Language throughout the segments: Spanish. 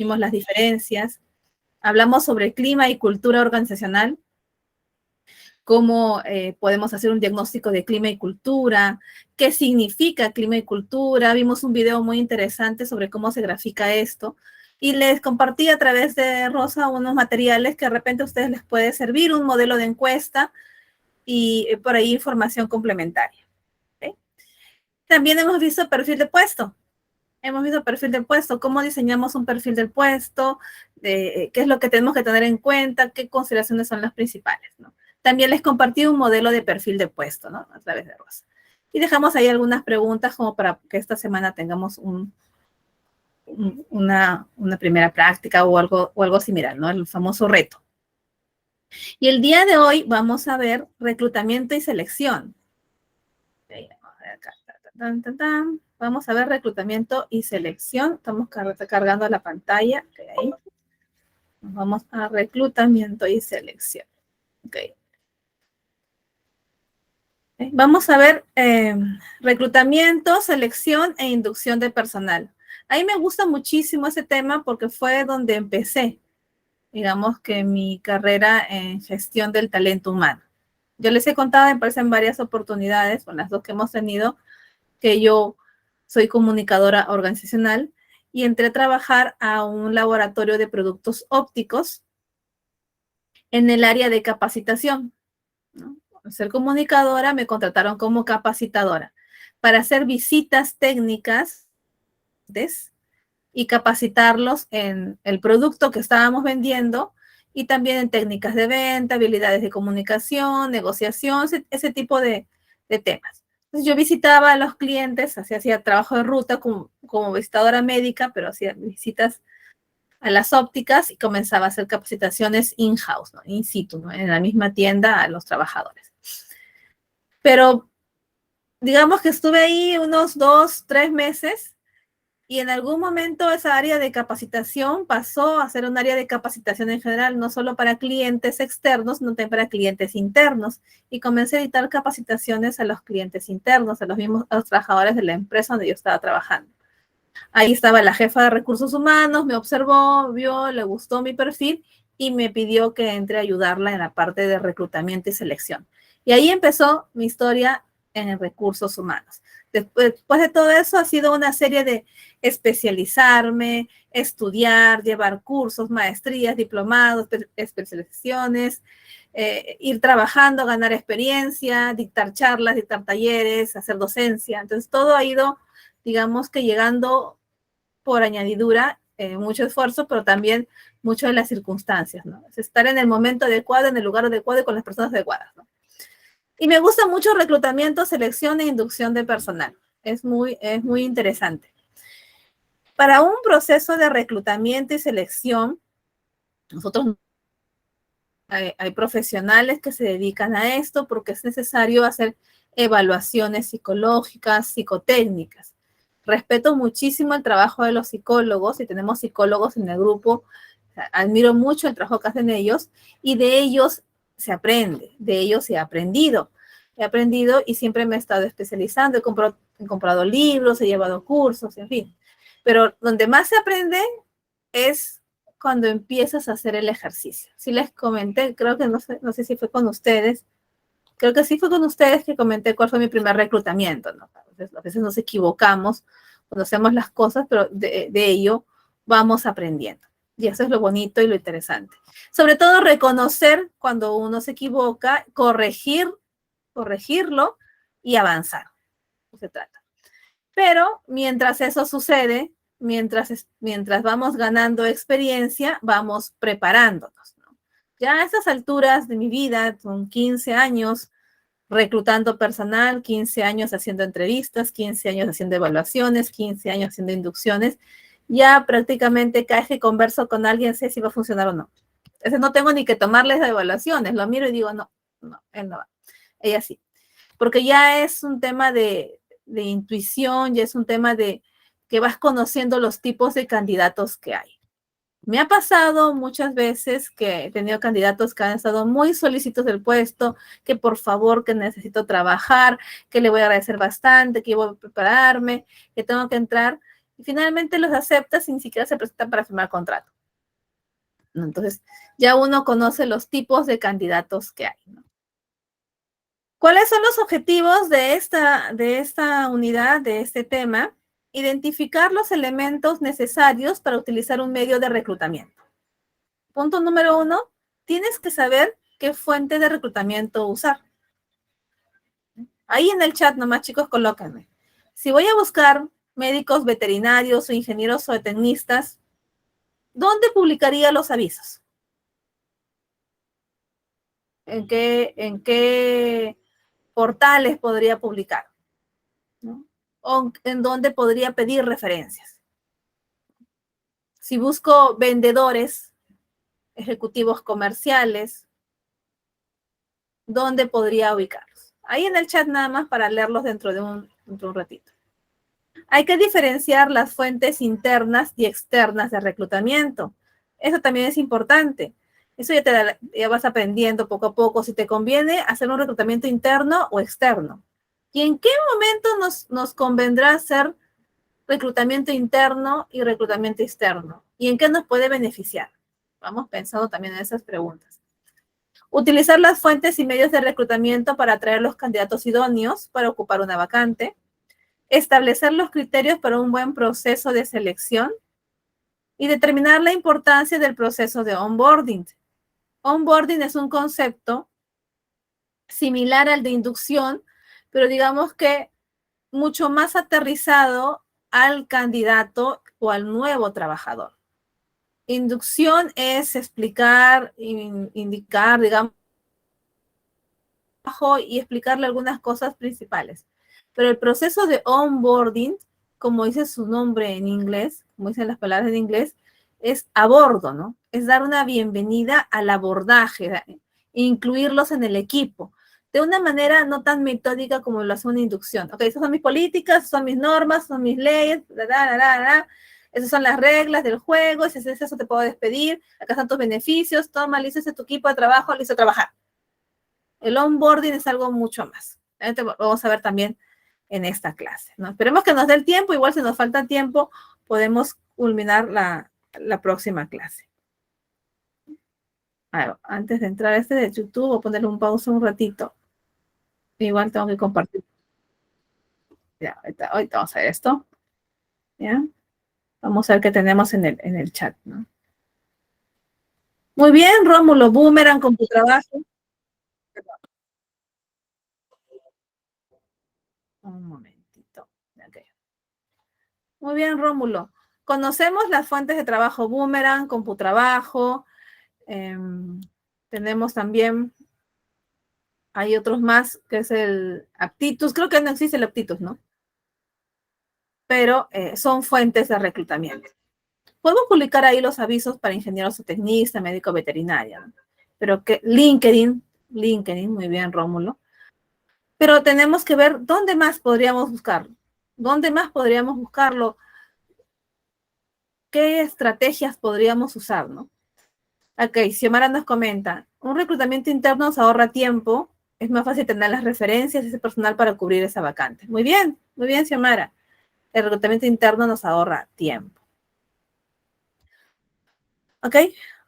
vimos las diferencias, hablamos sobre clima y cultura organizacional, cómo podemos hacer un diagnóstico de clima y cultura, qué significa clima y cultura. Vimos un video muy interesante sobre cómo se grafica esto y les compartí a través de Rosa unos materiales que de repente a ustedes les puede servir, un modelo de encuesta y por ahí información complementaria. ¿Okay? También hemos visto perfil de puesto. Hemos visto perfil del puesto, cómo diseñamos un perfil del puesto, qué es lo que tenemos que tener en cuenta, qué consideraciones son las principales, ¿no? También les compartí un modelo de perfil de puesto, ¿no? A través de Rosa. Y dejamos ahí algunas preguntas como para que esta semana tengamos una primera práctica o algo similar, ¿no? El famoso reto. Y el día de hoy vamos a ver reclutamiento y selección. Okay, vamos a ver acá. Vamos a ver reclutamiento y selección. Estamos cargando la pantalla. Okay, ahí. Nos vamos a reclutamiento y selección. Okay. Okay. Vamos a ver reclutamiento, selección e inducción de personal. A mí me gusta muchísimo ese tema porque fue donde empecé, digamos que mi carrera en gestión del talento humano. Yo les he contado, me parece, en varias oportunidades, con las dos que hemos tenido, que yo soy comunicadora organizacional y entré a trabajar a un laboratorio de productos ópticos en el área de capacitación, ¿no? Al ser comunicadora, me contrataron como capacitadora para hacer visitas técnicas y capacitarlos en el producto que estábamos vendiendo y también en técnicas de venta, habilidades de comunicación, negociación, ese tipo de temas. Entonces yo visitaba a los clientes, hacía trabajo de ruta como visitadora médica, pero hacía visitas a las ópticas y comenzaba a hacer capacitaciones in-house, ¿no? In situ, ¿no? En la misma tienda a los trabajadores. Pero digamos que estuve ahí unos 2, 3 meses y en algún momento esa área de capacitación pasó a ser un área de capacitación en general, no solo para clientes externos, sino también para clientes internos. Y comencé a dictar capacitaciones a los clientes internos, a los mismos a los trabajadores de la empresa donde yo estaba trabajando. Ahí estaba la jefa de recursos humanos, me observó, vio, le gustó mi perfil y me pidió que entre a ayudarla en la parte de reclutamiento y selección. Y ahí empezó mi historia en recursos humanos. Después de todo eso ha sido una serie de especializarme, estudiar, llevar cursos, maestrías, diplomados, especializaciones, ir trabajando, ganar experiencia, dictar charlas, dictar talleres, hacer docencia. Entonces todo ha ido, digamos que llegando por añadidura, mucho esfuerzo, pero también mucho de las circunstancias, ¿no? Es estar en el momento adecuado, en el lugar adecuado y con las personas adecuadas, ¿no? Y me gusta mucho reclutamiento, selección e inducción de personal. Es muy interesante. Para un proceso de reclutamiento y selección, nosotros hay profesionales que se dedican a esto porque es necesario hacer evaluaciones psicológicas, psicotécnicas. Respeto muchísimo el trabajo de los psicólogos y tenemos psicólogos en el grupo. Admiro mucho el trabajo que hacen ellos y de ellos se aprende, de ellos he aprendido. He aprendido y siempre me he estado especializando. He comprado libros, he llevado cursos, en fin. Pero donde más se aprende es cuando empiezas a hacer el ejercicio. Sí les comenté, creo que no sé si fue con ustedes, creo que sí fue con ustedes que comenté cuál fue mi primer reclutamiento, ¿no? A veces nos equivocamos cuando hacemos las cosas, pero de ello vamos aprendiendo. Y eso es lo bonito y lo interesante. Sobre todo reconocer cuando uno se equivoca, corregirlo y avanzar. Se trata. Pero mientras eso sucede, mientras vamos ganando experiencia, vamos preparándonos, ¿no? Ya a estas alturas de mi vida, con 15 años reclutando personal, 15 años haciendo entrevistas, 15 años haciendo evaluaciones, 15 años haciendo inducciones, ya prácticamente cada vez que converso con alguien sé si va a funcionar o no. Entonces no tengo ni que tomarles las evaluaciones, lo miro y digo, no, él no va, ella sí. Porque ya es un tema de intuición, ya es un tema de que vas conociendo los tipos de candidatos que hay. Me ha pasado muchas veces que he tenido candidatos que han estado muy solícitos del puesto, que por favor, que necesito trabajar, que le voy a agradecer bastante, que voy a prepararme, que tengo que entrar. y finalmente los acepta sin siquiera se presentan para firmar contrato. ¿No? Entonces, ya uno conoce los tipos de candidatos que hay, ¿no? ¿Cuáles son los objetivos de esta unidad, de este tema? Identificar los elementos necesarios para utilizar un medio de reclutamiento. Punto número 1, tienes que saber qué fuente de reclutamiento usar. Ahí en el chat nomás, chicos, colóquenme. Si voy a buscar médicos veterinarios o ingenieros o tecnistas, ¿dónde publicaría los avisos? ¿En qué portales podría publicar? ¿No? ¿O en dónde podría pedir referencias? Si busco vendedores, ejecutivos comerciales, ¿dónde podría ubicarlos? Ahí en el chat nada más para leerlos dentro de un ratito. Hay que diferenciar las fuentes internas y externas de reclutamiento. Eso también es importante. Eso ya vas aprendiendo poco a poco si te conviene hacer un reclutamiento interno o externo. ¿Y en qué momento nos convendrá hacer reclutamiento interno y reclutamiento externo? ¿Y en qué nos puede beneficiar? Vamos pensando también en esas preguntas. Utilizar las fuentes y medios de reclutamiento para atraer los candidatos idóneos para ocupar una vacante. Establecer los criterios para un buen proceso de selección y determinar la importancia del proceso de onboarding. Onboarding es un concepto similar al de inducción, pero digamos que mucho más aterrizado al candidato o al nuevo trabajador. Inducción es explicar, indicar, digamos, y explicarle algunas cosas principales. Pero el proceso de onboarding, como dice su nombre en inglés, como dicen las palabras en inglés, es a bordo, ¿no? Es dar una bienvenida al abordaje, incluirlos en el equipo, de una manera no tan metódica como lo hace una inducción. Ok, esas son mis políticas, son mis normas, son mis leyes, esas son las reglas del juego, si haces eso te puedo despedir, acá están tus beneficios, toma, listo tu equipo de trabajo, listo a trabajar. El onboarding es algo mucho más. Vamos a ver también en esta clase, ¿no? Esperemos que nos dé el tiempo, igual si nos falta tiempo, podemos culminar la próxima clase. A ver, antes de entrar a este de YouTube, voy a ponerle un pausa un ratito. Igual tengo que compartir. Ya, ahorita vamos a ver esto. ¿Ya? Vamos a ver qué tenemos en el chat, ¿no? Muy bien, Rómulo, Boomerang con tu trabajo. Un momentito. Okay. Muy bien, Rómulo. Conocemos las fuentes de trabajo Boomerang, CompuTrabajo. Tenemos también, hay otros más, que es el Aptitus. Creo que no existe el Aptitus, ¿no? Pero son fuentes de reclutamiento. Podemos publicar ahí los avisos para ingenieros o tecnistas, médico veterinario, ¿no? Pero que LinkedIn, muy bien, Rómulo. Pero tenemos que ver dónde más podríamos buscarlo. ¿Dónde más podríamos buscarlo? ¿Qué estrategias podríamos usar, no? Ok, Xiomara nos comenta, un reclutamiento interno nos ahorra tiempo, es más fácil tener las referencias de ese personal para cubrir esa vacante. Muy bien, Xiomara. El reclutamiento interno nos ahorra tiempo. Ok,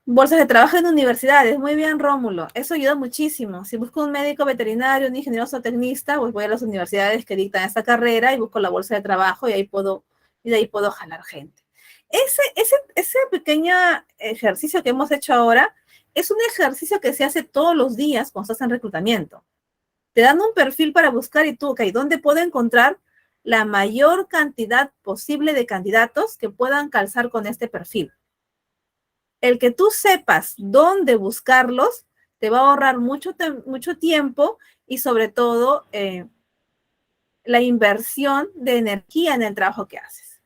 bolsas de trabajo en universidades. Muy bien, Rómulo. Eso ayuda muchísimo. Si busco un médico veterinario, un ingeniero zootecnista, pues voy a las universidades que dictan esta carrera y busco la bolsa de trabajo y de ahí puedo jalar gente. Ese pequeño ejercicio que hemos hecho ahora es un ejercicio que se hace todos los días cuando estás en reclutamiento. Te dan un perfil para buscar y tú, ok, ¿dónde puedo encontrar la mayor cantidad posible de candidatos que puedan calzar con este perfil? El que tú sepas dónde buscarlos te va a ahorrar mucho tiempo y sobre todo la inversión de energía en el trabajo que haces.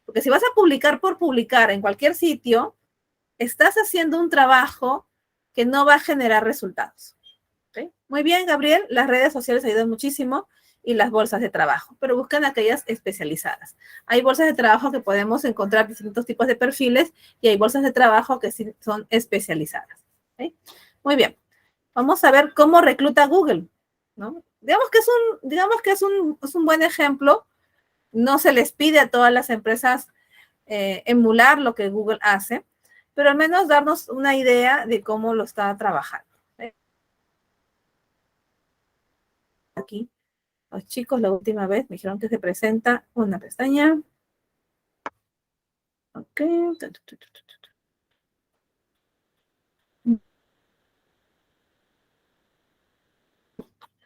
Porque si vas a publicar por publicar en cualquier sitio, estás haciendo un trabajo que no va a generar resultados. ¿Okay? Muy bien, Gabriel, las redes sociales ayudan muchísimo y las bolsas de trabajo, pero buscan aquellas especializadas. Hay bolsas de trabajo que podemos encontrar distintos tipos de perfiles y hay bolsas de trabajo que sí son especializadas. ¿Okay? Muy bien, vamos a ver cómo recluta Google, ¿no? Digamos que es un buen ejemplo No se les pide a todas las empresas emular lo que Google hace, pero al menos darnos una idea de cómo lo está trabajando. Aquí, los chicos la última vez me dijeron que se presenta una pestaña. Ok.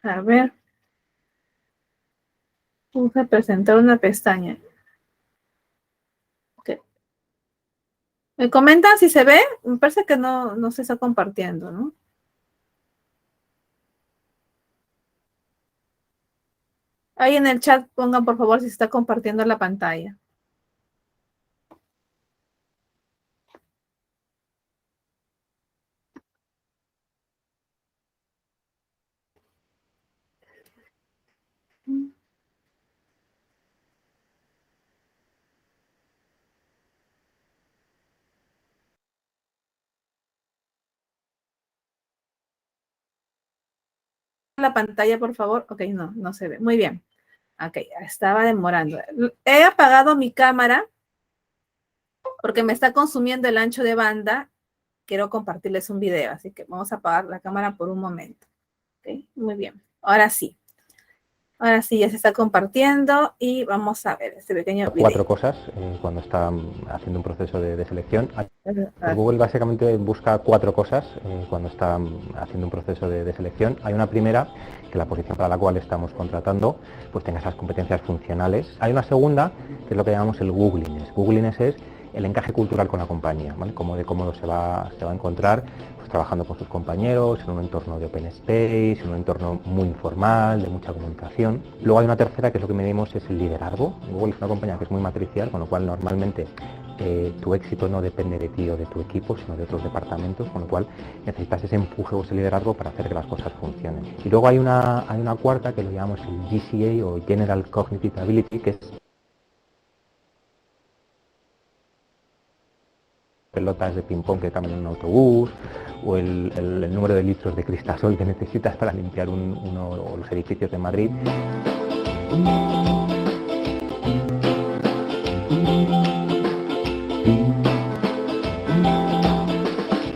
A ver. Puse presentar una pestaña. Okay. ¿Me comentan si se ve? Me parece que no se está compartiendo, ¿no? Ahí en el chat pongan por favor si se está compartiendo la pantalla. La pantalla, por favor. Ok, no se ve. Muy bien. Ok, estaba demorando. He apagado mi cámara porque me está consumiendo el ancho de banda. Quiero compartirles un video, así que vamos a apagar la cámara por un momento. Ok, muy bien. Ahora sí. Ahora sí, ya se está compartiendo y vamos a ver este pequeño video. 4 cosas cuando está haciendo un proceso de selección. Google básicamente busca 4 cosas cuando está haciendo un proceso de selección. Hay una primera, que la posición para la cual estamos contratando pues tenga esas competencias funcionales. Hay una segunda, que es lo que llamamos el Googliness. Googliness es el encaje cultural con la compañía, ¿vale? Cómo se va a encontrar pues, trabajando con sus compañeros, en un entorno de open space, en un entorno muy informal, de mucha comunicación. Luego hay una tercera, que es lo que medimos, es el liderazgo. Google es una compañía que es muy matricial, con lo cual normalmente tu éxito no depende de ti o de tu equipo, sino de otros departamentos, con lo cual necesitas ese empuje o ese liderazgo para hacer que las cosas funcionen. Y luego hay una cuarta, que lo llamamos el GCA o General Cognitive Ability, que es pelotas de ping-pong que cambian en un autobús, o el número de litros de cristasol que necesitas para limpiar uno o los edificios de Madrid.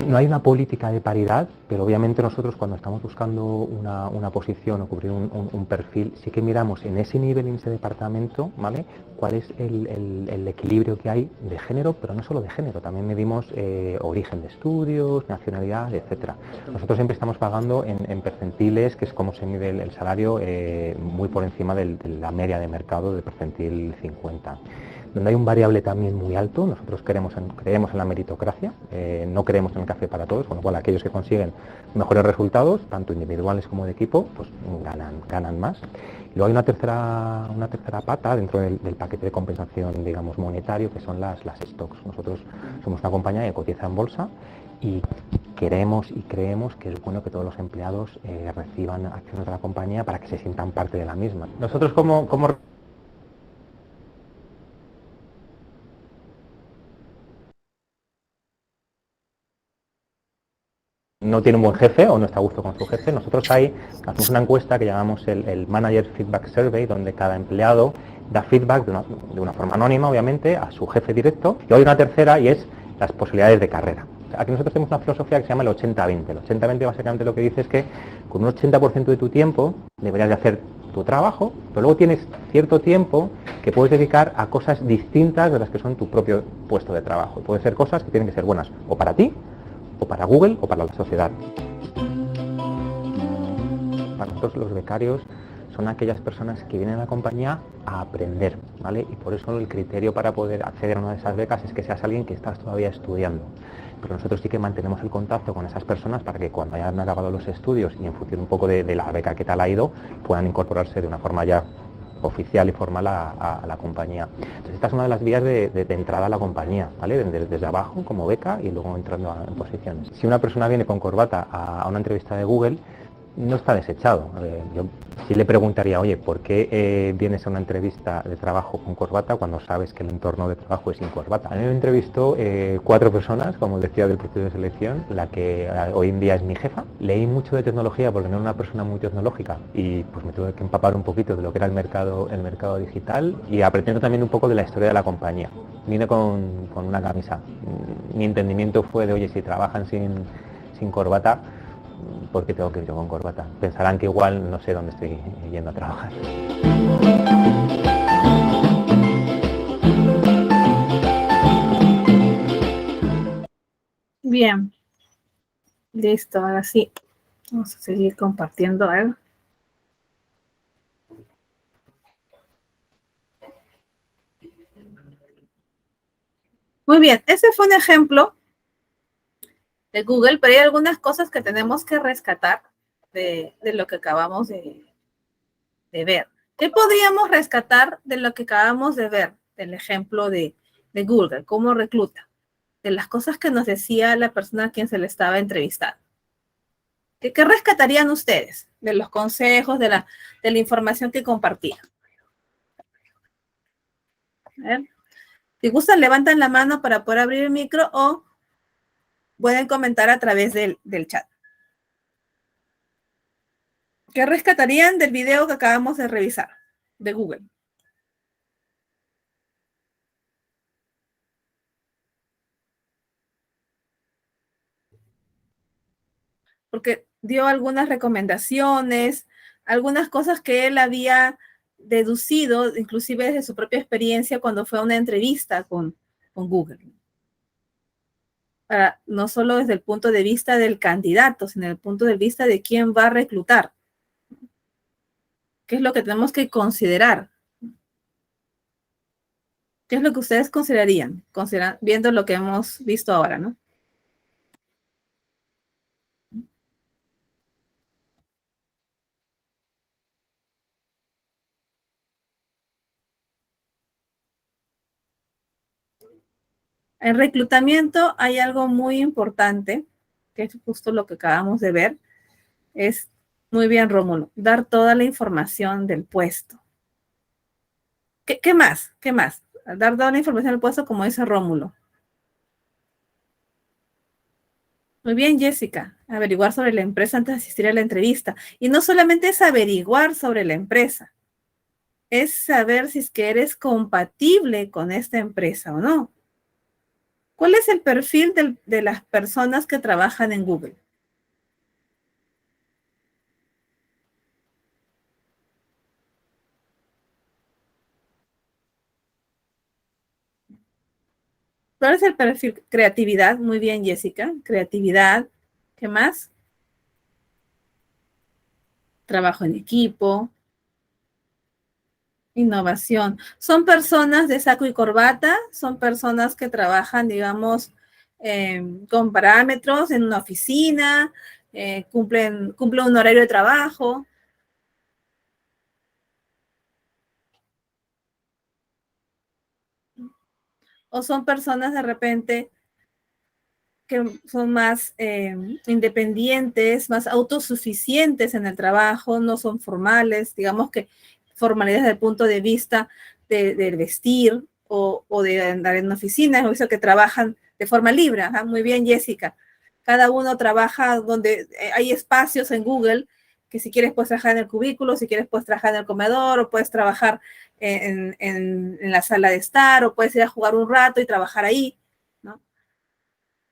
No hay una política de paridad, pero obviamente nosotros cuando estamos buscando una posición o cubrir un perfil, sí que miramos en ese nivel, en ese departamento, ¿vale? Cuál es el equilibrio que hay de género, pero no solo de género, también medimos origen de estudios, nacionalidad, etcétera. Nosotros siempre estamos pagando en percentiles, que es como se mide el salario, muy por encima de la media de mercado de percentil 50. Donde hay un variable también muy alto, nosotros creemos en la meritocracia, no creemos en el café para todos, con lo cual aquellos que consiguen mejores resultados, tanto individuales como de equipo, pues ganan más. Y luego hay una tercera pata dentro del paquete de compensación, digamos, monetario, que son las stocks. Nosotros somos una compañía que cotiza en bolsa y queremos y creemos que es bueno que todos los empleados reciban acciones de la compañía para que se sientan parte de la misma. Nosotros como no tiene un buen jefe o no está a gusto con su jefe, nosotros ahí hacemos una encuesta que llamamos el Manager Feedback Survey, donde cada empleado da feedback de una forma anónima, obviamente, a su jefe directo. Y hay una tercera, y es las posibilidades de carrera. Aquí nosotros tenemos una filosofía que se llama el 80-20. El 80-20 básicamente lo que dice es que con un 80% de tu tiempo deberías de hacer tu trabajo, pero luego tienes cierto tiempo que puedes dedicar a cosas distintas de las que son tu propio puesto de trabajo. Y pueden ser cosas que tienen que ser buenas o para ti, o para Google o para la sociedad. Para nosotros los becarios son aquellas personas que vienen a la compañía a aprender, ¿vale? Y por eso el criterio para poder acceder a una de esas becas es que seas alguien que estás todavía estudiando. Pero nosotros sí que mantenemos el contacto con esas personas para que cuando hayan acabado los estudios y en función un poco de la beca que tal ha ido, puedan incorporarse de una forma ya oficial y formal a la compañía. Entonces esta es una de las vías de entrada a la compañía, ¿vale? Desde abajo como beca y luego entrando en posiciones. Si una persona viene con corbata a una entrevista de Google, no está desechado. Yo sí le preguntaría, oye, ¿por qué vienes a una entrevista de trabajo con corbata cuando sabes que el entorno de trabajo es sin corbata? A mí me entrevistó 4 personas, como decía, del proceso de selección, la que hoy en día es mi jefa. Leí mucho de tecnología porque no era una persona muy tecnológica y pues me tuve que empapar un poquito de lo que era el mercado digital y aprendiendo también un poco de la historia de la compañía. Vine con una camisa. Mi entendimiento fue de, oye, si trabajan sin corbata, ¿por qué tengo que ir yo con corbata? Pensarán que igual no sé dónde estoy yendo a trabajar. Bien, listo, ahora sí. Vamos a seguir compartiendo algo. Muy bien, ese fue un ejemplo de Google, pero hay algunas cosas que tenemos que rescatar de lo que acabamos de ver. ¿Qué podríamos rescatar de lo que acabamos de ver? Del ejemplo de Google, cómo recluta, de las cosas que nos decía la persona a quien se le estaba entrevistando. ¿Qué rescatarían ustedes de los consejos, de la información que compartía? A ver. Si gustan, levantan la mano para poder abrir el micro o pueden comentar a través del chat. ¿Qué rescatarían del video que acabamos de revisar de Google? Porque dio algunas recomendaciones, algunas cosas que él había deducido, inclusive desde su propia experiencia cuando fue a una entrevista con Google. No solo desde el punto de vista del candidato, sino desde el punto de vista de quién va a reclutar. ¿Qué es lo que tenemos que considerar? ¿Qué es lo que ustedes considerarían, viendo lo que hemos visto ahora, ¿no? En reclutamiento hay algo muy importante, que es justo lo que acabamos de ver, es, muy bien, Rómulo, dar toda la información del puesto. ¿Qué más? ¿Qué más? Dar toda la información del puesto, como dice Rómulo. Muy bien, Jessica. Averiguar sobre la empresa antes de asistir a la entrevista. Y no solamente es averiguar sobre la empresa, es saber si es que eres compatible con esta empresa o no. ¿Cuál es el perfil de las personas que trabajan en Google? ¿Cuál es el perfil? Creatividad. Muy bien, Jessica. Creatividad. ¿Qué más? Trabajo en equipo. Innovación. ¿Son personas de saco y corbata? ¿Son personas que trabajan, digamos, con parámetros en una oficina? ¿Cumplen un horario de trabajo? ¿O son personas de repente que son más independientes, más autosuficientes en el trabajo, no son formales, digamos que formalidad desde el punto de vista de vestir o de andar en una oficina? Hemos visto que trabajan de forma libre. Ajá, muy bien, Jessica. Cada uno trabaja donde hay espacios en Google, que si quieres puedes trabajar en el cubículo, si quieres puedes trabajar en el comedor, o puedes trabajar en la sala de estar, o puedes ir a jugar un rato y trabajar ahí, ¿no?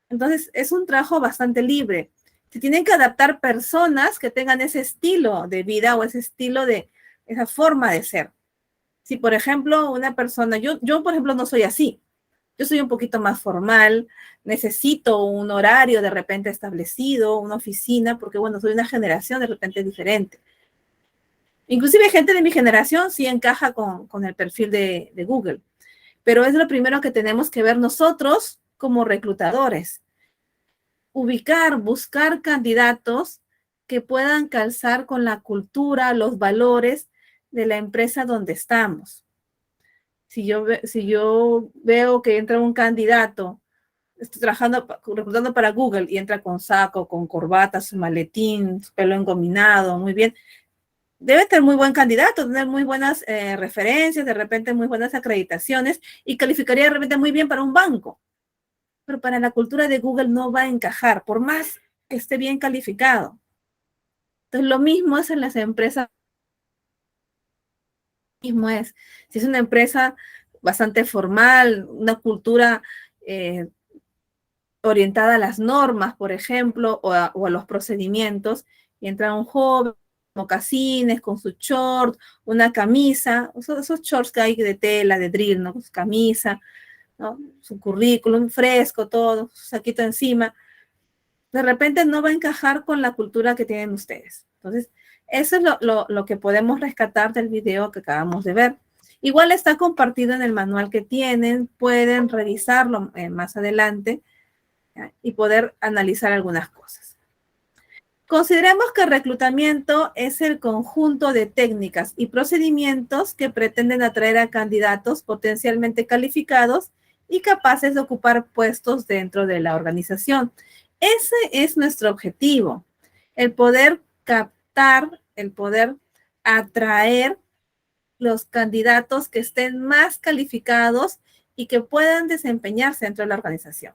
Entonces, es un trabajo bastante libre. Se tienen que adaptar personas que tengan ese estilo de vida o ese estilo de, esa forma de ser. Si, por ejemplo, una persona, yo, por ejemplo, no soy así. Yo soy un poquito más formal, necesito un horario de repente establecido, una oficina, porque, bueno, soy una generación de repente diferente. Inclusive gente de mi generación sí encaja con el perfil de Google, pero es lo primero que tenemos que ver nosotros como reclutadores. Ubicar, buscar candidatos que puedan calzar con la cultura, los valores de la empresa donde estamos. Si yo veo que entra un candidato estoy trabajando, reclutando para Google y entra con saco, con corbata, su maletín, su pelo engominado, muy bien. Debe ser muy buen candidato, tener muy buenas referencias, de repente muy buenas acreditaciones y calificaría de repente muy bien para un banco. Pero para la cultura de Google no va a encajar, por más que esté bien calificado. Entonces, lo mismo es en las empresas. Mismo es, si es una empresa bastante formal, una cultura orientada a las normas, por ejemplo, o a los procedimientos, y entra un joven, mocasines, con su short, una camisa, esos shorts que hay de tela, de drill, ¿no? Con su camisa, ¿no? Su currículum fresco, todo, su saquito encima, de repente no va a encajar con la cultura que tienen ustedes. Entonces, eso es lo que podemos rescatar del video que acabamos de ver. Igual está compartido en el manual que tienen, pueden revisarlo más adelante, ¿ya? Y poder analizar algunas cosas. Consideremos que el reclutamiento es el conjunto de técnicas y procedimientos que pretenden atraer a candidatos potencialmente calificados y capaces de ocupar puestos dentro de la organización. Ese es nuestro objetivo, el poder captar, el poder atraer los candidatos que estén más calificados y que puedan desempeñarse dentro de la organización.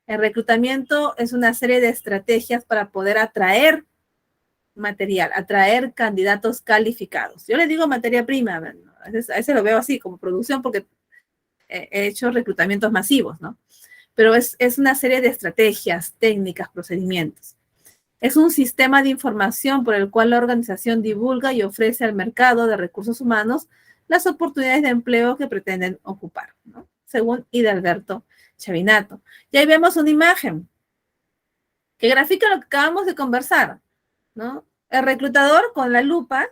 El reclutamiento es una serie de estrategias para poder atraer material, atraer candidatos calificados. Yo le digo materia prima, a veces lo veo así como producción porque he hecho reclutamientos masivos, ¿no? Pero es una serie de estrategias, técnicas, procedimientos. Es un sistema de información por el cual la organización divulga y ofrece al mercado de recursos humanos las oportunidades de empleo que pretenden ocupar, ¿no? Según Hidalberto Chavinato. Y ahí vemos una imagen que grafica lo que acabamos de conversar, ¿no? El reclutador con la lupa,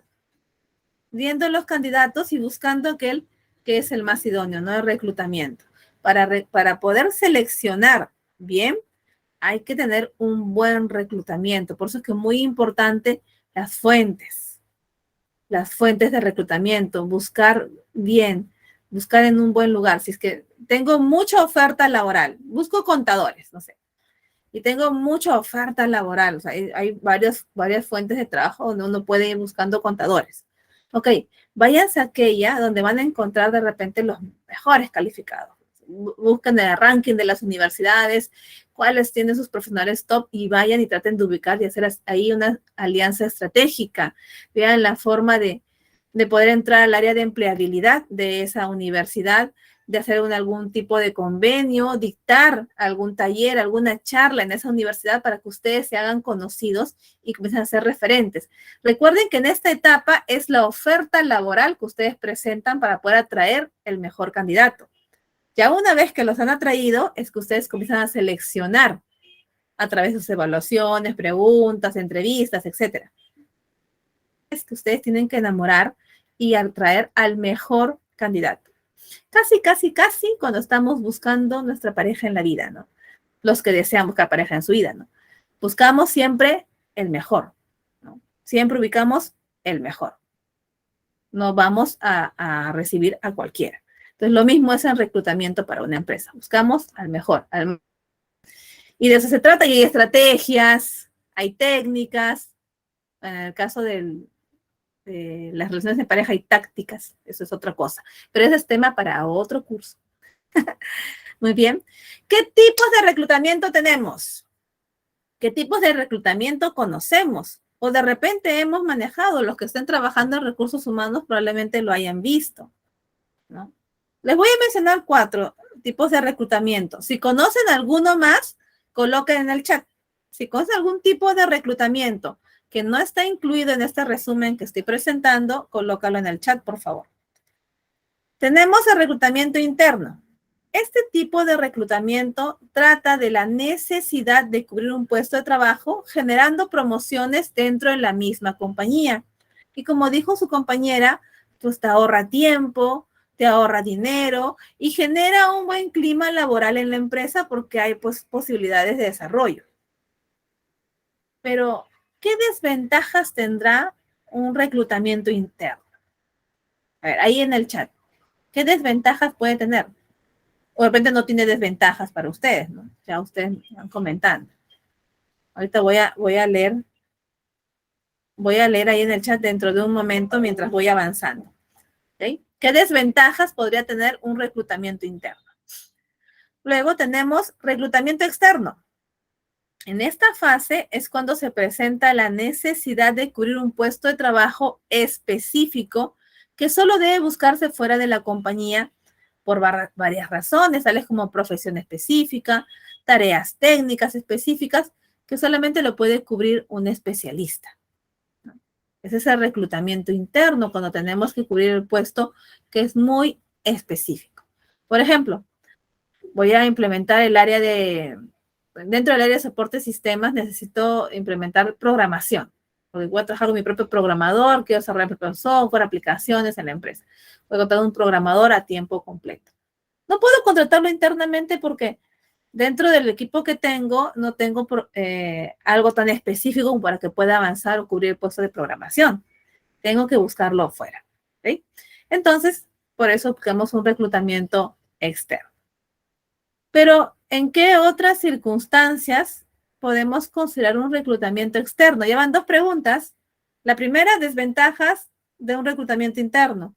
viendo los candidatos y buscando aquel que es el más idóneo, ¿no? El reclutamiento. Para poder seleccionar bien, hay que tener un buen reclutamiento. Por eso es que es muy importante las fuentes de reclutamiento, buscar bien, buscar en un buen lugar. Si es que tengo mucha oferta laboral, busco contadores, no sé, y tengo mucha oferta laboral, o sea, hay varias fuentes de trabajo donde uno puede ir buscando contadores. Ok, váyanse a aquella donde van a encontrar de repente los mejores calificados. Busquen el ranking de las universidades, cuáles tienen sus profesionales top y vayan y traten de ubicar y hacer ahí una alianza estratégica. Vean la forma de poder entrar al área de empleabilidad de esa universidad, de hacer algún tipo de convenio, dictar algún taller, alguna charla en esa universidad para que ustedes se hagan conocidos y comiencen a ser referentes. Recuerden que en esta etapa es la oferta laboral que ustedes presentan para poder atraer el mejor candidato. Ya una vez que los han atraído, es que ustedes comienzan a seleccionar a través de sus evaluaciones, preguntas, entrevistas, etc. Es que ustedes tienen que enamorar y atraer al mejor candidato. Casi cuando estamos buscando nuestra pareja en la vida, ¿no? Los que desean buscar pareja en su vida, ¿no? Buscamos siempre el mejor, ¿no? Siempre ubicamos el mejor. No vamos a recibir a cualquiera. Entonces, lo mismo es en reclutamiento para una empresa. Buscamos al mejor. Y de eso se trata. Y hay estrategias, hay técnicas. En el caso de las relaciones de pareja hay tácticas. Eso es otra cosa. Pero ese es tema para otro curso. Muy bien. ¿Qué tipos de reclutamiento tenemos? ¿Qué tipos de reclutamiento conocemos? O de repente hemos manejado. Los que estén trabajando en recursos humanos probablemente lo hayan visto, ¿no? Les voy a mencionar 4 tipos de reclutamiento. Si conocen alguno más, coloquen en el chat. Si conocen algún tipo de reclutamiento que no está incluido en este resumen que estoy presentando, colócalo en el chat, por favor. Tenemos el reclutamiento interno. Este tipo de reclutamiento trata de la necesidad de cubrir un puesto de trabajo generando promociones dentro de la misma compañía. Y como dijo su compañera, pues te ahorra tiempo, te ahorra dinero y genera un buen clima laboral en la empresa porque hay pues posibilidades de desarrollo. Pero, ¿qué desventajas tendrá un reclutamiento interno? A ver, ahí en el chat, ¿qué desventajas puede tener? O de repente no tiene desventajas para ustedes, ¿no? Ya ustedes van comentando. Ahorita voy a leer ahí en el chat dentro de un momento mientras voy avanzando. ¿Okay? ¿Qué desventajas podría tener un reclutamiento interno? Luego tenemos reclutamiento externo. En esta fase es cuando se presenta la necesidad de cubrir un puesto de trabajo específico que solo debe buscarse fuera de la compañía por varias razones, tales como profesión específica, tareas técnicas específicas, que solamente lo puede cubrir un especialista. Ese es el reclutamiento interno, cuando tenemos que cubrir el puesto que es muy específico. Por ejemplo, voy a implementar dentro del área de soporte de sistemas, necesito implementar programación, porque voy a trabajar con mi propio programador, quiero desarrollar mi propio software, aplicaciones en la empresa. Voy a contratar un programador a tiempo completo. No puedo contratarlo internamente porque dentro del equipo que tengo, no tengo algo tan específico como para que pueda avanzar o cubrir el puesto de programación. Tengo que buscarlo afuera. ¿Okay? Entonces, por eso buscamos un reclutamiento externo. Pero, ¿en qué otras circunstancias podemos considerar un reclutamiento externo? Llevan dos preguntas. La primera, desventajas de un reclutamiento interno.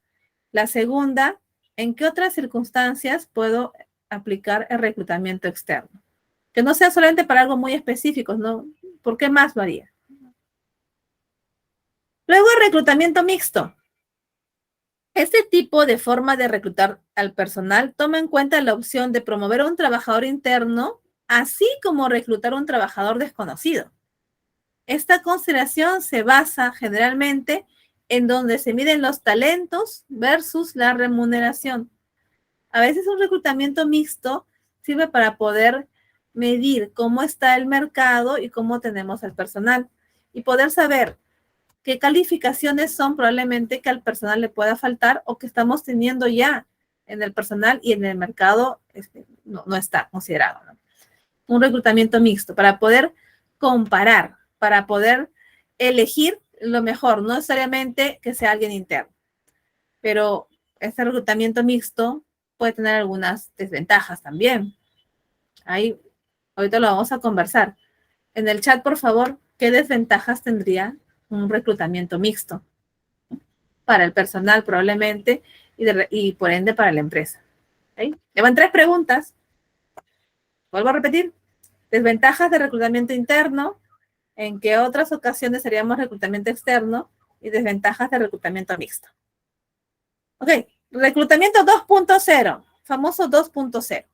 La segunda, ¿en qué otras circunstancias puedo aplicar el reclutamiento externo? Que no sea solamente para algo muy específico, ¿no? ¿Por qué más lo haría? Luego, el reclutamiento mixto. Este tipo de forma de reclutar al personal toma en cuenta la opción de promover a un trabajador interno, así como reclutar a un trabajador desconocido. Esta consideración se basa generalmente en donde se miden los talentos versus la remuneración. A veces un reclutamiento mixto sirve para poder medir cómo está el mercado y cómo tenemos al personal y poder saber qué calificaciones son probablemente que al personal le pueda faltar o que estamos teniendo ya en el personal y en el mercado no está considerado, ¿no? Un reclutamiento mixto para poder comparar, para poder elegir lo mejor, no necesariamente que sea alguien interno, pero este reclutamiento mixto puede tener algunas desventajas también. Ahí, ahorita lo vamos a conversar. En el chat, por favor, ¿qué desventajas tendría un reclutamiento mixto? Para el personal probablemente y por ende para la empresa. ¿Okay? Llevan 3 preguntas. Vuelvo a repetir. Desventajas de reclutamiento interno, en qué otras ocasiones haríamos reclutamiento externo y desventajas de reclutamiento mixto. Ok, reclutamiento 2.0, famoso 2.0.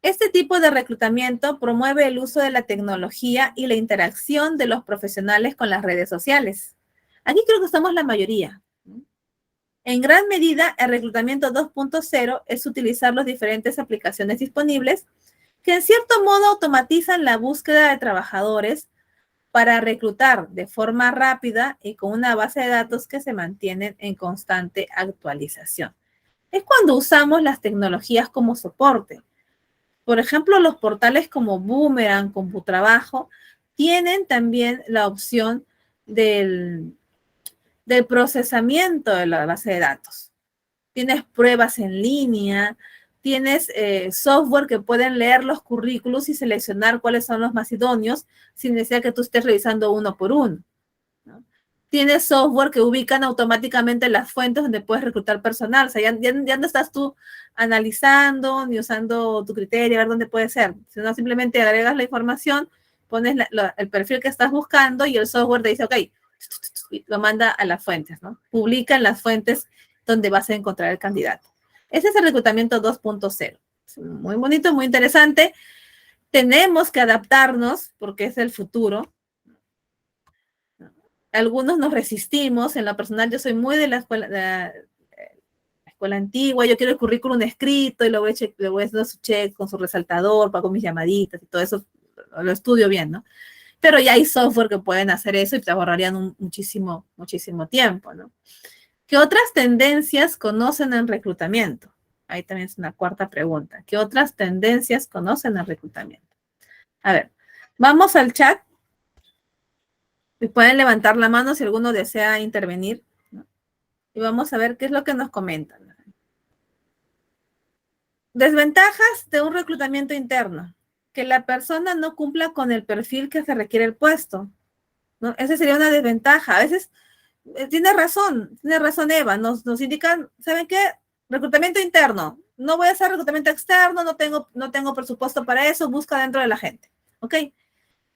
Este tipo de reclutamiento promueve el uso de la tecnología y la interacción de los profesionales con las redes sociales. Aquí creo que estamos la mayoría. En gran medida, el reclutamiento 2.0 es utilizar las diferentes aplicaciones disponibles que en cierto modo automatizan la búsqueda de trabajadores para reclutar de forma rápida y con una base de datos que se mantienen en constante actualización. Es cuando usamos las tecnologías como soporte. Por ejemplo, los portales como Boomerang, CompuTrabajo, tienen también la opción del procesamiento de la base de datos. Tienes pruebas en línea, tienes software que pueden leer los currículos y seleccionar cuáles son los más idóneos sin necesidad que tú estés revisando uno por uno, ¿no? Tienes software que ubican automáticamente las fuentes donde puedes reclutar personal. O sea, ya no estás tú analizando ni usando tu criterio a ver dónde puede ser, sino simplemente agregas la información, pones el perfil que estás buscando y el software te dice, ok, lo manda a las fuentes, ¿no? Publica en las fuentes donde vas a encontrar el candidato. Ese es el reclutamiento 2.0. Muy bonito, muy interesante. Tenemos que adaptarnos porque es el futuro. Algunos nos resistimos. En lo personal, yo soy muy de la escuela antigua. Yo quiero el currículum escrito y lo voy haciendo su check con su resaltador, pago mis llamaditas y todo eso. Lo estudio bien, ¿no? Pero ya hay software que pueden hacer eso y te ahorrarían muchísimo tiempo, ¿no? ¿Qué otras tendencias conocen en reclutamiento? Ahí también es una cuarta pregunta. ¿Qué otras tendencias conocen en reclutamiento? A ver, vamos al chat. Y pueden levantar la mano si alguno desea intervenir, ¿no? Y vamos a ver qué es lo que nos comentan. Desventajas de un reclutamiento interno. Que la persona no cumpla con el perfil que se requiere el puesto, ¿no? Esa sería una desventaja. A veces, tiene razón Eva, nos indican, ¿saben qué? Reclutamiento interno. No voy a hacer reclutamiento externo, no tengo presupuesto para eso, busca dentro de la gente, ¿ok?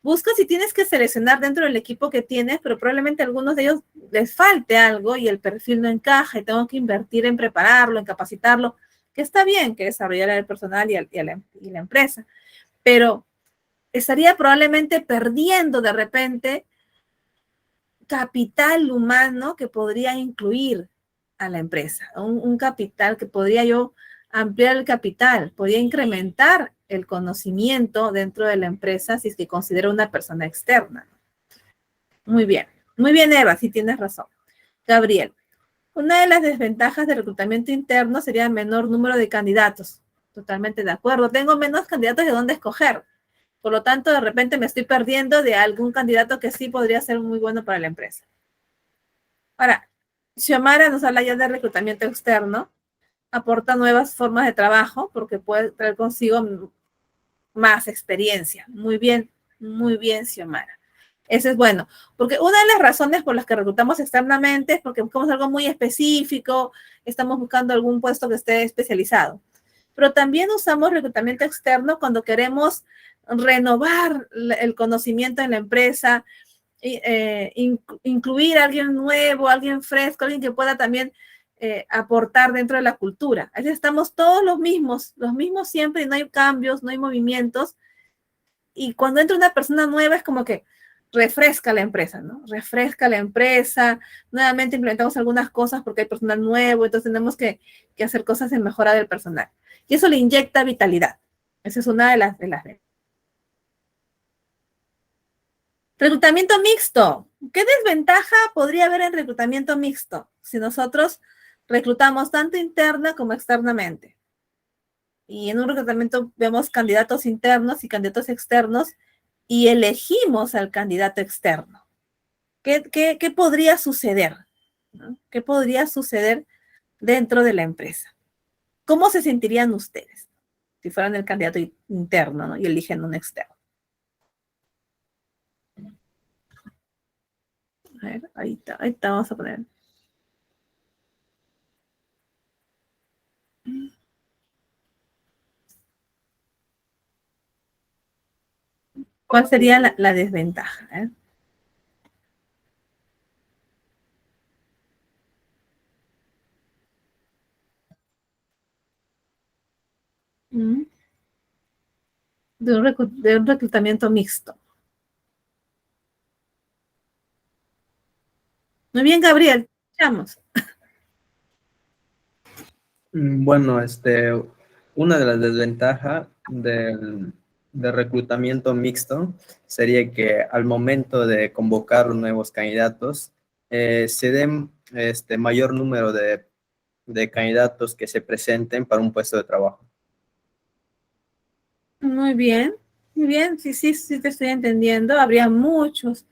Busca si tienes que seleccionar dentro del equipo que tienes, pero probablemente a algunos de ellos les falte algo y el perfil no encaja y tengo que invertir en prepararlo, en capacitarlo, que está bien que desarrollar el personal y la empresa, pero estaría probablemente perdiendo de repente capital humano que podría incluir a la empresa, un capital que podría yo ampliar el capital, podría incrementar el conocimiento dentro de la empresa si es que considero una persona externa. Muy bien, Eva, sí tienes razón. Gabriel, una de las desventajas del reclutamiento interno sería el menor número de candidatos. Totalmente de acuerdo. Tengo menos candidatos de dónde escoger. Por lo tanto, de repente me estoy perdiendo de algún candidato que sí podría ser muy bueno para la empresa. Ahora, Xiomara nos habla ya de reclutamiento externo. Aporta nuevas formas de trabajo porque puede traer consigo más experiencia. Muy bien, Xiomara. Eso es bueno, porque una de las razones por las que reclutamos externamente es porque buscamos algo muy específico, estamos buscando algún puesto que esté especializado. Pero también usamos reclutamiento externo cuando queremos renovar el conocimiento en la empresa, incluir a alguien nuevo, alguien fresco, alguien que pueda también aportar dentro de la cultura. Así estamos todos los mismos siempre y no hay cambios, no hay movimientos. Y cuando entra una persona nueva es como que refresca la empresa, ¿no? Refresca la empresa, nuevamente implementamos algunas cosas porque hay personal nuevo, entonces tenemos que hacer cosas en mejora del personal. Y eso le inyecta vitalidad. Esa es una de las. Reclutamiento mixto. ¿Qué desventaja podría haber en reclutamiento mixto si nosotros reclutamos tanto interna como externamente? Y en un reclutamiento vemos candidatos internos y candidatos externos y elegimos al candidato externo. ¿Qué podría suceder? ¿No? ¿Qué podría suceder dentro de la empresa? ¿Cómo se sentirían ustedes si fueran el candidato interno, ¿no? Y eligen un externo? A ver, ahí está, vamos a poner. ¿Cuál sería la desventaja? De un reclutamiento mixto. Muy bien, Gabriel, escuchamos. Bueno, una de las desventajas del reclutamiento mixto sería que al momento de convocar nuevos candidatos, se den mayor número de candidatos que se presenten para un puesto de trabajo. Muy bien, sí te estoy entendiendo. Habría muchos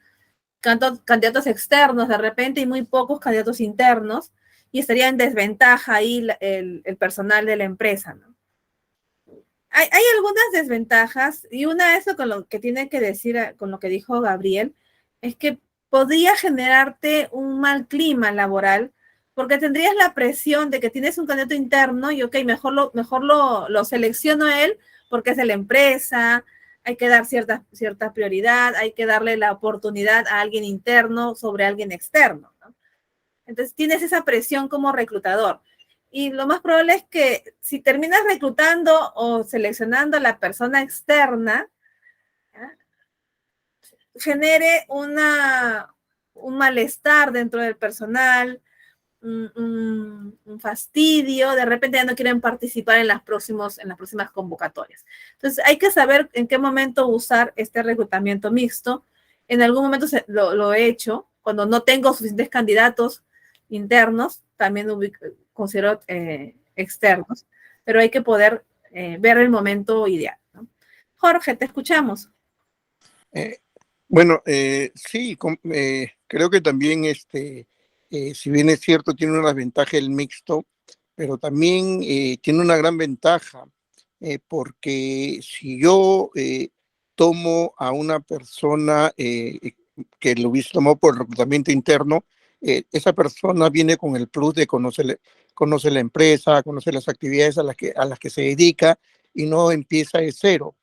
candidatos externos de repente y muy pocos candidatos internos y estaría en desventaja ahí el personal de la empresa, ¿no? Hay algunas desventajas y una de eso con lo que tiene que decir, con lo que dijo Gabriel, es que podría generarte un mal clima laboral porque tendrías la presión de que tienes un candidato interno y ok, mejor lo selecciono a él porque es de la empresa, hay que dar cierta prioridad, hay que darle la oportunidad a alguien interno sobre alguien externo, ¿no? Entonces tienes esa presión como reclutador. Y lo más probable es que si terminas reclutando o seleccionando a la persona externa, ¿ya?, genere un malestar dentro del personal, un fastidio, de repente ya no quieren participar en las próximas convocatorias. Entonces hay que saber en qué momento usar este reclutamiento mixto. En algún momento lo he hecho, cuando no tengo suficientes candidatos internos, también considero externos, pero hay que poder ver el momento ideal, ¿no? Jorge, te escuchamos. Bueno, sí, creo que también si bien es cierto, tiene una ventaja el mixto, pero también tiene una gran ventaja porque si yo tomo a una persona que lo hubiese tomado por reclutamiento interno, esa persona viene con el plus de conoce la empresa, conoce las actividades a las que se dedica y no empieza de cero.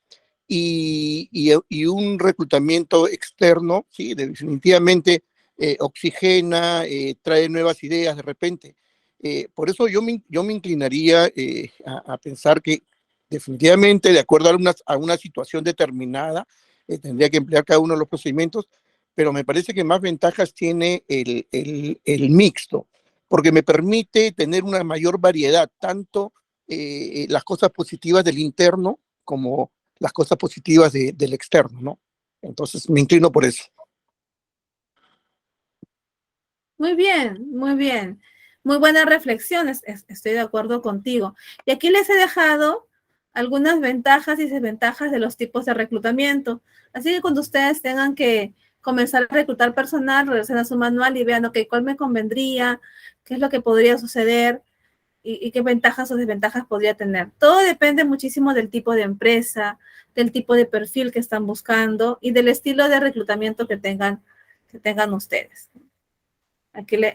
Y un reclutamiento externo, sí, definitivamente oxigena, trae nuevas ideas de repente. Por eso yo me inclinaría a pensar que definitivamente, de acuerdo a una situación determinada, tendría que emplear cada uno de los procedimientos, pero me parece que más ventajas tiene el mixto, porque me permite tener una mayor variedad, tanto las cosas positivas del interno como las cosas positivas del externo, ¿no? Entonces me inclino por eso. Muy bien, muy bien. Muy buenas reflexiones, estoy de acuerdo contigo. Y aquí les he dejado algunas ventajas y desventajas de los tipos de reclutamiento. Así que cuando ustedes tengan que comenzar a reclutar personal, regresen a su manual y vean, ok, cuál me convendría, qué es lo que podría suceder y qué ventajas o desventajas podría tener. Todo depende muchísimo del tipo de empresa, del tipo de perfil que están buscando y del estilo de reclutamiento que tengan ustedes. Aquí le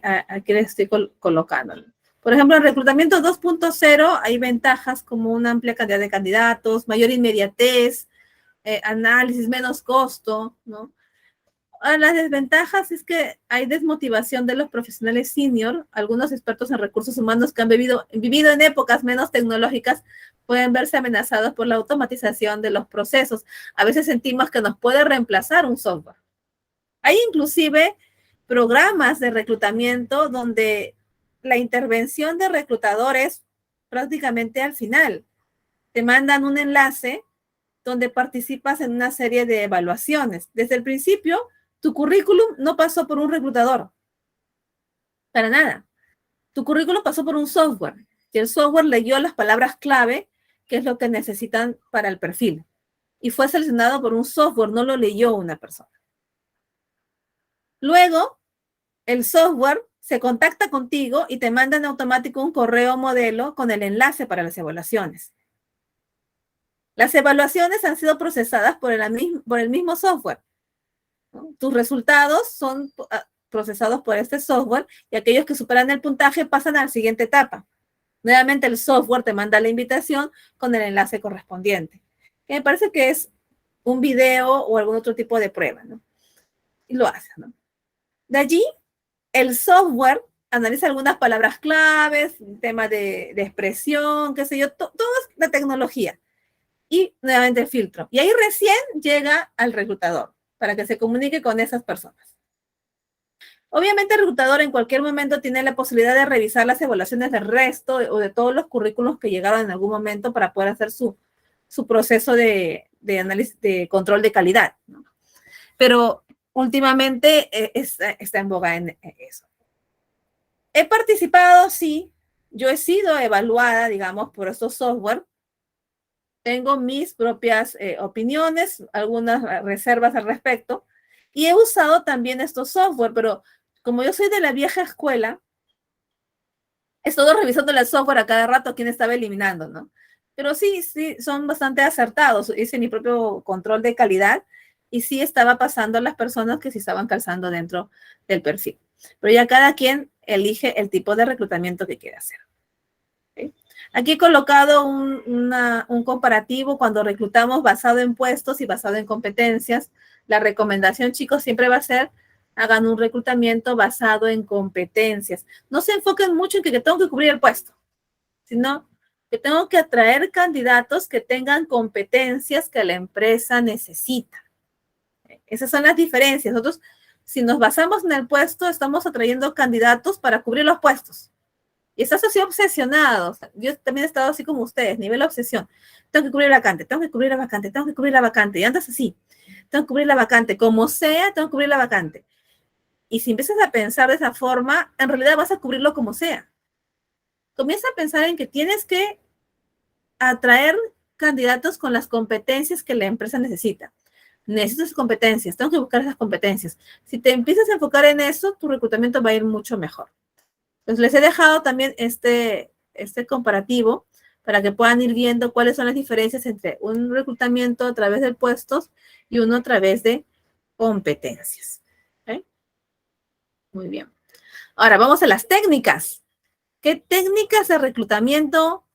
estoy colocando. Por ejemplo, en reclutamiento 2.0 hay ventajas como una amplia cantidad de candidatos, mayor inmediatez, análisis, menos costo, ¿no? Las desventajas es que hay desmotivación de los profesionales senior. Algunos expertos en recursos humanos que han vivido en épocas menos tecnológicas pueden verse amenazados por la automatización de los procesos. A veces sentimos que nos puede reemplazar un software. Hay inclusive programas de reclutamiento donde la intervención de reclutadores prácticamente al final. Te mandan un enlace donde participas en una serie de evaluaciones. Desde el principio, tu currículum no pasó por un reclutador, para nada. Tu currículum pasó por un software, y el software leyó las palabras clave, que es lo que necesitan para el perfil, y fue seleccionado por un software, no lo leyó una persona. Luego, el software se contacta contigo y te manda en automático un correo modelo con el enlace para las evaluaciones. Las evaluaciones han sido procesadas por el mismo software, ¿no? Tus resultados son procesados por este software y aquellos que superan el puntaje pasan a la siguiente etapa. Nuevamente el software te manda la invitación con el enlace correspondiente, que me parece que es un video o algún otro tipo de prueba, ¿no? Y lo hace, ¿no? De allí, el software analiza algunas palabras claves, temas de expresión, qué sé yo, todo es la tecnología. Y nuevamente el filtro. Y ahí recién llega al reclutador para que se comunique con esas personas. Obviamente el reclutador en cualquier momento tiene la posibilidad de revisar las evaluaciones del resto o de todos los currículos que llegaron en algún momento para poder hacer su proceso de análisis, de control de calidad, ¿no? Pero últimamente está en boga en eso. He participado, sí. Yo he sido evaluada, digamos, por estos software. Tengo mis propias opiniones, algunas reservas al respecto. Y he usado también estos software, pero como yo soy de la vieja escuela, he estado revisando el software a cada rato quién estaba eliminando, ¿no? Pero sí, son bastante acertados. Hice mi propio control de calidad y sí estaba pasando a las personas que sí estaban calzando dentro del perfil. Pero ya cada quien elige el tipo de reclutamiento que quiere hacer. ¿Okay? Aquí he colocado un comparativo cuando reclutamos basado en puestos y basado en competencias. La recomendación, chicos, siempre va a ser hagan un reclutamiento basado en competencias. No se enfoquen mucho en que tengo que cubrir el puesto, sino que tengo que atraer candidatos que tengan competencias que la empresa necesita. Esas son las diferencias. Nosotros, si nos basamos en el puesto, estamos atrayendo candidatos para cubrir los puestos. Y estás así obsesionado. Yo también he estado así como ustedes, nivel de obsesión. Tengo que cubrir la vacante, tengo que cubrir la vacante, tengo que cubrir la vacante. Y andas así. Tengo que cubrir la vacante. Como sea, tengo que cubrir la vacante. Y si empiezas a pensar de esa forma, en realidad vas a cubrirlo como sea. Comienza a pensar en que tienes que atraer candidatos con las competencias que la empresa necesita. Necesito esas competencias, tengo que buscar esas competencias. Si te empiezas a enfocar en eso, tu reclutamiento va a ir mucho mejor. Entonces, les he dejado también este comparativo para que puedan ir viendo cuáles son las diferencias entre un reclutamiento a través de puestos y uno a través de competencias. ¿Ok? Muy bien. Ahora vamos a las técnicas. ¿Qué técnicas de reclutamiento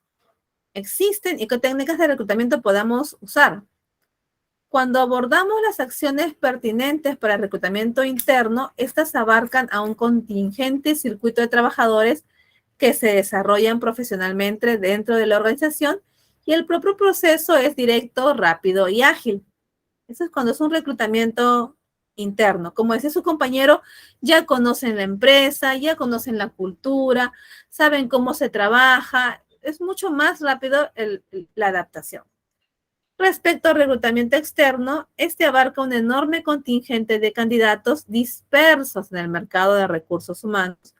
existen y qué técnicas de reclutamiento podamos usar? Cuando abordamos las acciones pertinentes para el reclutamiento interno, estas abarcan a un contingente circuito de trabajadores que se desarrollan profesionalmente dentro de la organización y el propio proceso es directo, rápido y ágil. Eso es cuando es un reclutamiento interno. Como decía su compañero, ya conocen la empresa, ya conocen la cultura, saben cómo se trabaja, es mucho más rápido la adaptación. Respecto al reclutamiento externo, este abarca un enorme contingente de candidatos dispersos en el mercado de recursos humanos,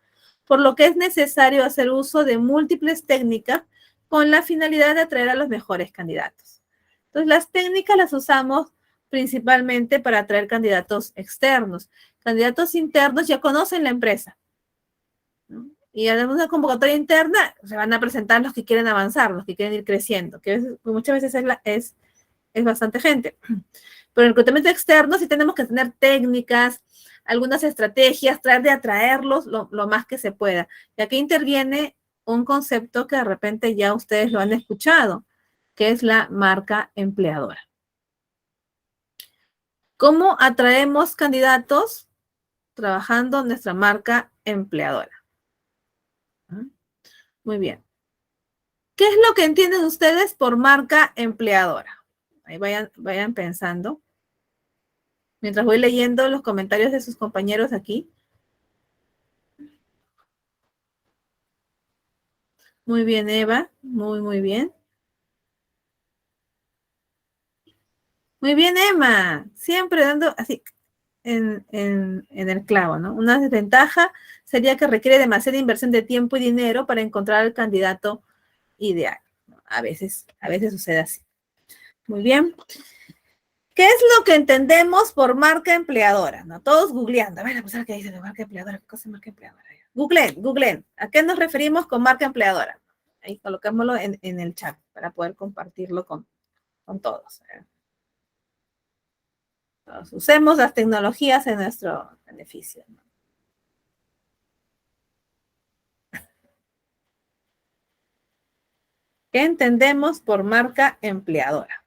por lo que es necesario hacer uso de múltiples técnicas con la finalidad de atraer a los mejores candidatos. Entonces, las técnicas las usamos principalmente para atraer candidatos externos. Candidatos internos ya conocen la empresa, ¿no? Y además de una convocatoria interna, se van a presentar los que quieren avanzar, los que quieren ir creciendo, que muchas veces es bastante gente. Pero en el reclutamiento externo sí tenemos que tener técnicas, algunas estrategias, tratar de atraerlos lo más que se pueda. Y aquí interviene un concepto que de repente ya ustedes lo han escuchado, que es la marca empleadora. ¿Cómo atraemos candidatos? Trabajando nuestra marca empleadora. Muy bien. ¿Qué es lo que entienden ustedes por marca empleadora? Ahí vayan pensando. Mientras voy leyendo los comentarios de sus compañeros aquí. Muy bien, Eva. Muy bien. Muy bien, Emma. Siempre dando así en el clavo, ¿no? Una desventaja sería que requiere demasiada inversión de tiempo y dinero para encontrar el candidato ideal. A veces sucede así. Muy bien. ¿Qué es lo que entendemos por marca empleadora? ¿No? Todos googleando. A ver, pues, ¿qué dice de marca empleadora? ¿Qué cosa es marca empleadora? Googleen. ¿A qué nos referimos con marca empleadora? Ahí colocámoslo en el chat para poder compartirlo con todos. Todos usemos las tecnologías en nuestro beneficio, ¿no? ¿Qué entendemos por marca empleadora?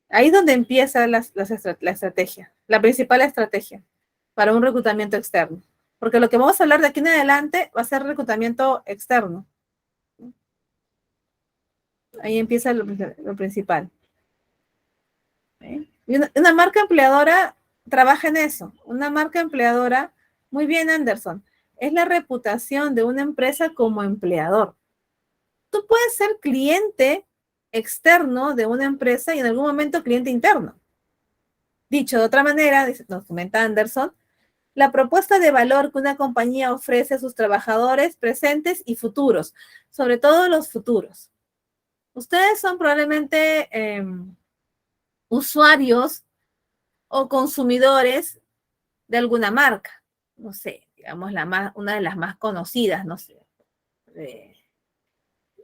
Ahí es donde empieza la estrategia, la principal estrategia para un reclutamiento externo. Porque lo que vamos a hablar de aquí en adelante va a ser reclutamiento externo. Ahí empieza lo principal. ¿Sí? Y una marca empleadora trabaja en eso. Una marca empleadora, muy bien, Anderson, es la reputación de una empresa como empleador. Tú puedes ser cliente externo de una empresa y en algún momento cliente interno. Dicho de otra manera, nos comenta Anderson, la propuesta de valor que una compañía ofrece a sus trabajadores presentes y futuros, sobre todo los futuros. Ustedes son probablemente usuarios o consumidores de alguna marca, no sé, digamos una de las más conocidas, no sé,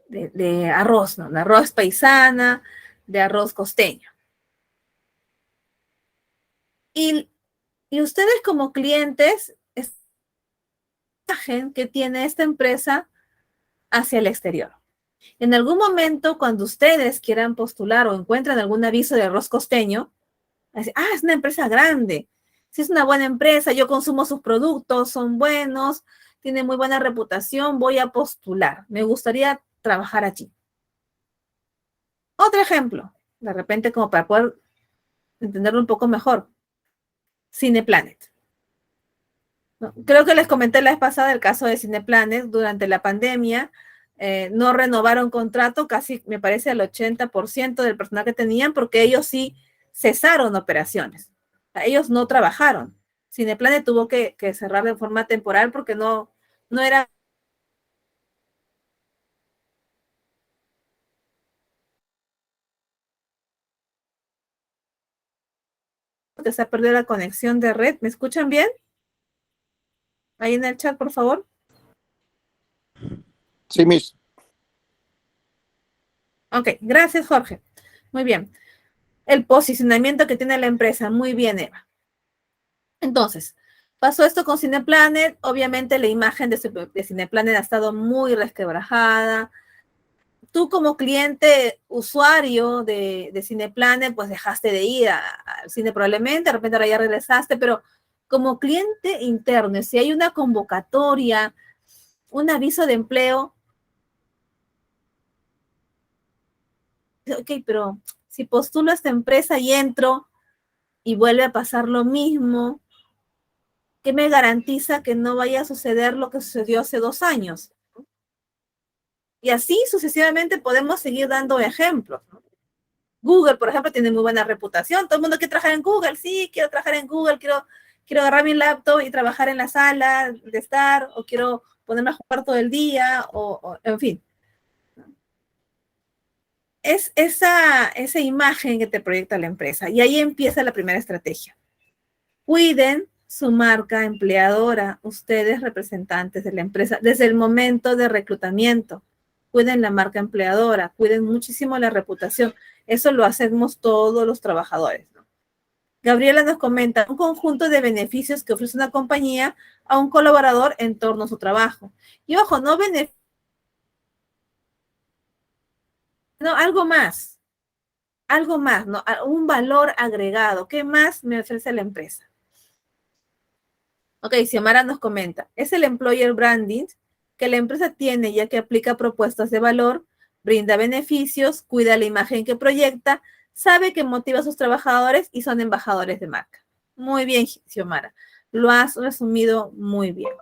de arroz, ¿no? De arroz paisana, de arroz costeño. Y ustedes como clientes, esta imagen que tiene esta empresa hacia el exterior. En algún momento, cuando ustedes quieran postular o encuentran algún aviso de arroz costeño, es una empresa grande, si es una buena empresa, yo consumo sus productos, son buenos, tienen muy buena reputación, voy a postular, me gustaría trabajar allí. Otro ejemplo, de repente como para poder entenderlo un poco mejor, Cineplanet. ¿No? Creo que les comenté la vez pasada el caso de Cineplanet, durante la pandemia, no renovaron contrato, casi me parece el 80% del personal que tenían, porque ellos sí cesaron operaciones. O sea, ellos no trabajaron. Cineplanet tuvo que cerrar de forma temporal porque no era que se ha perdido la conexión de red. ¿Me escuchan bien? Ahí en el chat, por favor. Sí, Miss. Ok, gracias, Jorge. Muy bien. El posicionamiento que tiene la empresa. Muy bien, Eva. Entonces, pasó esto con Cineplanet. Obviamente la imagen de Cineplanet ha estado muy resquebrajada. Tú como cliente, usuario de Cineplanet, pues dejaste de ir al cine probablemente, de repente ahora ya regresaste, pero como cliente interno, si hay una convocatoria, un aviso de empleo, ok, pero si postulo a esta empresa y entro y vuelve a pasar lo mismo, ¿qué me garantiza que no vaya a suceder lo que sucedió hace 2 años? Y así sucesivamente podemos seguir dando ejemplos, ¿no? Google, por ejemplo, tiene muy buena reputación. Todo el mundo quiere trabajar en Google. Sí, quiero trabajar en Google, quiero agarrar mi laptop y trabajar en la sala de estar, o quiero ponerme a jugar todo el día, en fin. Es esa imagen que te proyecta la empresa. Y ahí empieza la primera estrategia. Cuiden su marca empleadora, ustedes representantes de la empresa, desde el momento de reclutamiento. Cuiden la marca empleadora, cuiden muchísimo la reputación. Eso lo hacemos todos los trabajadores, ¿no? Gabriela nos comenta un conjunto de beneficios que ofrece una compañía a un colaborador en torno a su trabajo. Y ojo, no algo más, ¿no? Un valor agregado. ¿Qué más me ofrece la empresa? Ok, Xiomara nos comenta, es el employer branding que la empresa tiene ya que aplica propuestas de valor, brinda beneficios, cuida la imagen que proyecta, sabe que motiva a sus trabajadores y son embajadores de marca. Muy bien, Xiomara, lo has resumido muy bien.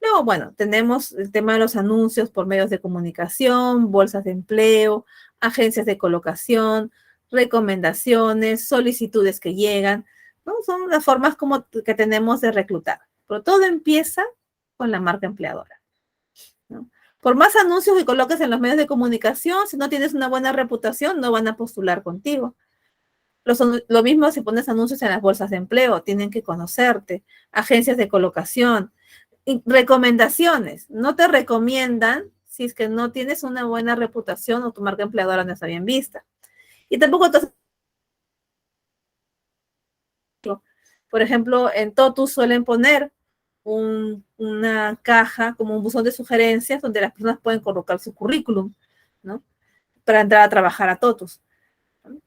Luego, bueno, tenemos el tema de los anuncios por medios de comunicación, bolsas de empleo, agencias de colocación, recomendaciones, solicitudes que llegan, ¿no? Son las formas como que tenemos de reclutar. Pero todo empieza con la marca empleadora, ¿no? Por más anuncios que coloques en los medios de comunicación, si no tienes una buena reputación, no van a postular contigo. Lo mismo si pones anuncios en las bolsas de empleo, tienen que conocerte, agencias de colocación, recomendaciones. No te recomiendan si es que no tienes una buena reputación o tu marca empleadora no está bien vista. Y tampoco, por ejemplo, en Totus suelen poner una caja como un buzón de sugerencias donde las personas pueden colocar su currículum, ¿no? Para entrar a trabajar a Totus.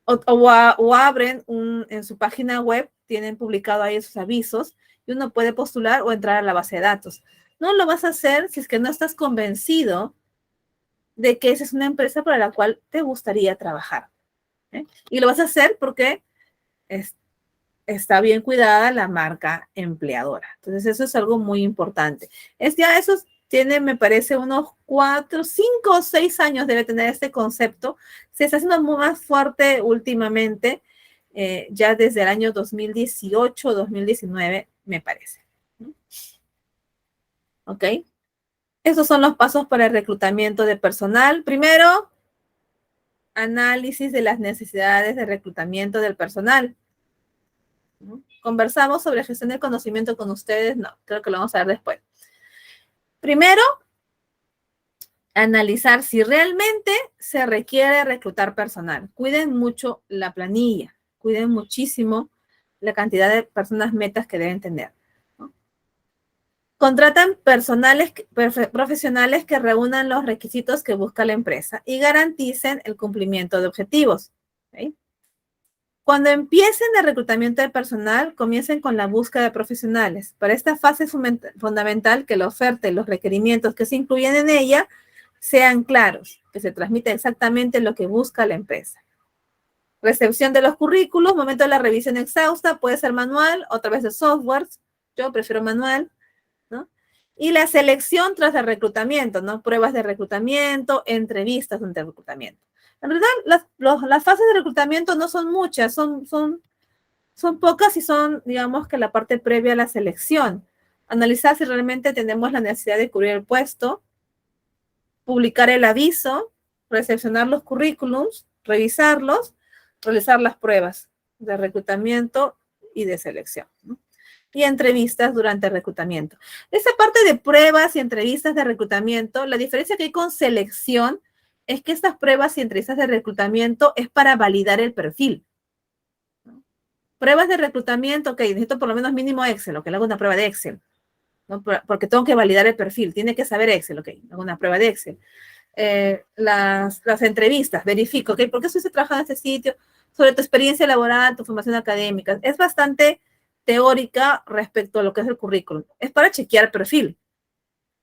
O abren en su página web, tienen publicado ahí esos avisos y uno puede postular o entrar a la base de datos. No lo vas a hacer si es que no estás convencido de que esa es una empresa para la cual te gustaría trabajar, ¿eh? Y lo vas a hacer porque está bien cuidada la marca empleadora. Entonces, eso es algo muy importante. Eso tiene, me parece, unos 4, 5 o 6 años debe tener este concepto. Se está haciendo muy más fuerte últimamente, ya desde el año 2018, 2019, me parece. ¿Ok? Esos son los pasos para el reclutamiento de personal. Primero, análisis de las necesidades de reclutamiento del personal. ¿No? ¿Conversamos sobre gestión del conocimiento con ustedes? No, creo que lo vamos a ver después. Primero, analizar si realmente se requiere reclutar personal. Cuiden mucho la planilla, cuiden muchísimo la cantidad de personas metas que deben tener, ¿no? Contratan profesionales que reúnan los requisitos que busca la empresa y garanticen el cumplimiento de objetivos. ¿Okay? Cuando empiecen el reclutamiento de personal, comiencen con la búsqueda de profesionales. Para esta fase es fundamental que la oferta y los requerimientos que se incluyen en ella sean claros, que se transmita exactamente lo que busca la empresa. Recepción de los currículos, momento de la revisión exhausta, puede ser manual o a través de softwares. Yo prefiero manual, ¿no? Y la selección tras el reclutamiento, ¿no? Pruebas de reclutamiento, entrevistas durante el reclutamiento. En realidad, las fases de reclutamiento no son muchas, son pocas y son, digamos, que la parte previa a la selección. Analizar si realmente tenemos la necesidad de cubrir el puesto, publicar el aviso, recepcionar los currículums, revisarlos, realizar las pruebas. de reclutamiento y de selección, ¿no? Y entrevistas durante el reclutamiento. Esa parte de pruebas y entrevistas de reclutamiento, la diferencia que hay con selección es que estas pruebas y entrevistas de reclutamiento es para validar el perfil, ¿no? Pruebas de reclutamiento, ok, necesito por lo menos mínimo Excel, o que le hago una prueba de Excel, ¿no? Porque tengo que validar el perfil, tiene que saber Excel, ok, hago una prueba de Excel. Las entrevistas, verifico, ok, ¿por qué estuviste trabajando en este sitio? Sobre tu experiencia laboral, tu formación académica. Es bastante teórica respecto a lo que es el currículum. Es para chequear el perfil,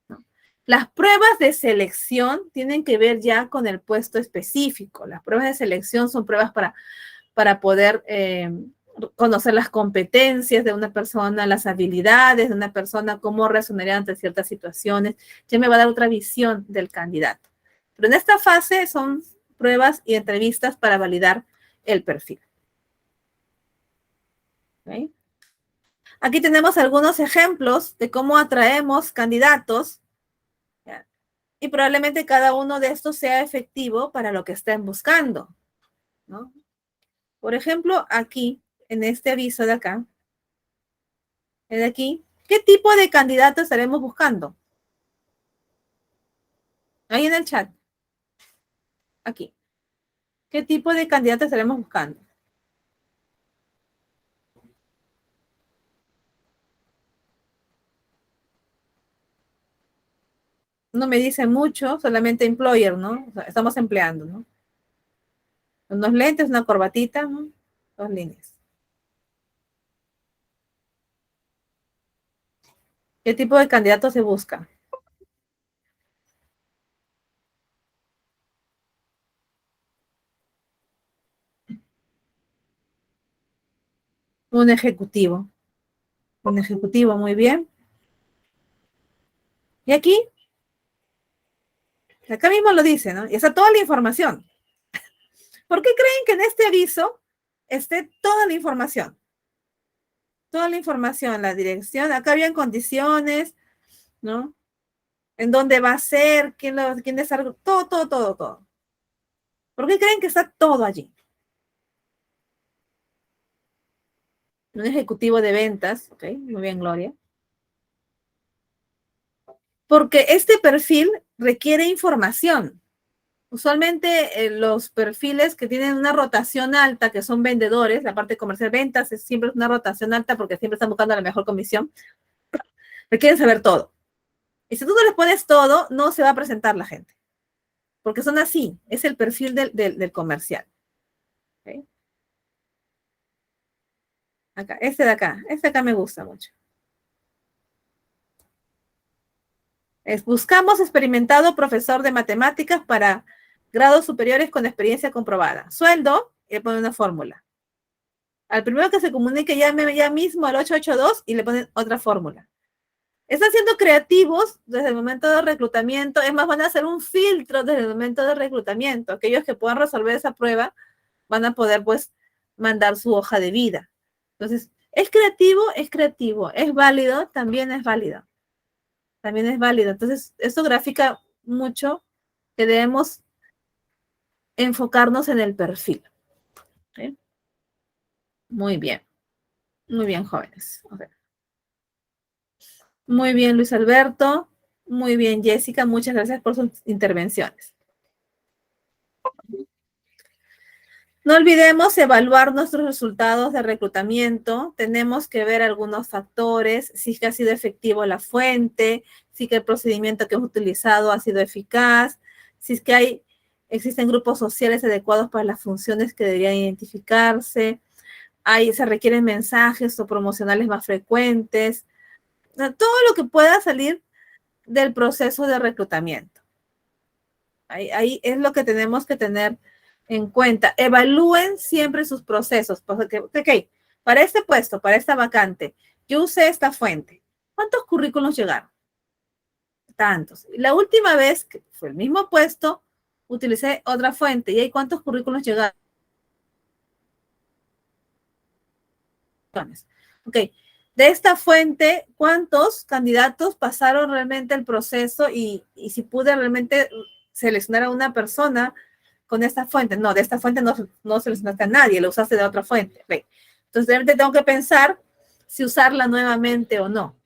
¿no? Las pruebas de selección tienen que ver ya con el puesto específico. Las pruebas de selección son pruebas para poder conocer las competencias de una persona, las habilidades de una persona, cómo reaccionaría ante ciertas situaciones. Ya me va a dar otra visión del candidato. Pero en esta fase son pruebas y entrevistas para validar el perfil. ¿Okay? Aquí tenemos algunos ejemplos de cómo atraemos candidatos, ¿ya? Y probablemente cada uno de estos sea efectivo para lo que estén buscando, ¿no? Por ejemplo, aquí, en este aviso de acá, de aquí, ¿qué tipo de candidato estaremos buscando? Ahí en el chat. Aquí. ¿Qué tipo de candidato estaremos buscando? No me dice mucho, solamente employer, ¿no? O sea, estamos empleando, ¿no? Unos lentes, una corbatita, ¿no? 2 líneas. ¿Qué tipo de candidato se busca? Un ejecutivo. Un ejecutivo, muy bien. Y aquí, acá mismo lo dice, ¿no? Y está toda la información. ¿Por qué creen que en este aviso esté toda la información? Toda la información, la dirección, acá habían condiciones, ¿no? En dónde va a ser, quién es algo, todo. ¿Por qué creen que está todo allí? Un ejecutivo de ventas, ok, muy bien, Gloria. Porque este perfil requiere información. Usualmente los perfiles que tienen una rotación alta, que son vendedores, la parte comercial, ventas, siempre es una rotación alta porque siempre están buscando la mejor comisión, requieren saber todo. Y si tú no les pones todo, no se va a presentar la gente. Porque son así, es el perfil del comercial. ¿Okay? Acá, este de acá me gusta mucho. Buscamos experimentado profesor de matemáticas para grados superiores con experiencia comprobada. Sueldo, y le ponen una fórmula. Al primero que se comunique, llame ya mismo al 882 y le ponen otra fórmula. Están siendo creativos desde el momento de reclutamiento. Es más, van a hacer un filtro desde el momento de reclutamiento. Aquellos que puedan resolver esa prueba van a poder, pues, mandar su hoja de vida. Entonces, es creativo. Es válido, también es válido. También es válido. Entonces, esto grafica mucho que debemos enfocarnos en el perfil. ¿Okay? Muy bien, jóvenes. Okay. Muy bien, Luis Alberto. Muy bien, Jessica. Muchas gracias por sus intervenciones. No olvidemos evaluar nuestros resultados de reclutamiento. Tenemos que ver algunos factores, si es que ha sido efectivo la fuente, si es que el procedimiento que hemos utilizado ha sido eficaz, si es que existen grupos sociales adecuados para las funciones que deberían identificarse, se requieren mensajes o promocionales más frecuentes, o sea, todo lo que pueda salir del proceso de reclutamiento. Ahí es lo que tenemos que tener en cuenta. Evalúen siempre sus procesos. Porque, ok, para este puesto, para esta vacante, yo usé esta fuente. ¿Cuántos currículos llegaron? Tantos. La última vez que fue el mismo puesto, utilicé otra fuente. ¿Y ahí cuántos currículos llegaron? Ok. De esta fuente, ¿cuántos candidatos pasaron realmente el proceso y si pude realmente seleccionar a una persona con esta fuente. No, de esta fuente no seleccionaste a nadie, lo usaste de otra fuente. Okay. Entonces, de repente tengo que pensar si usarla nuevamente o no.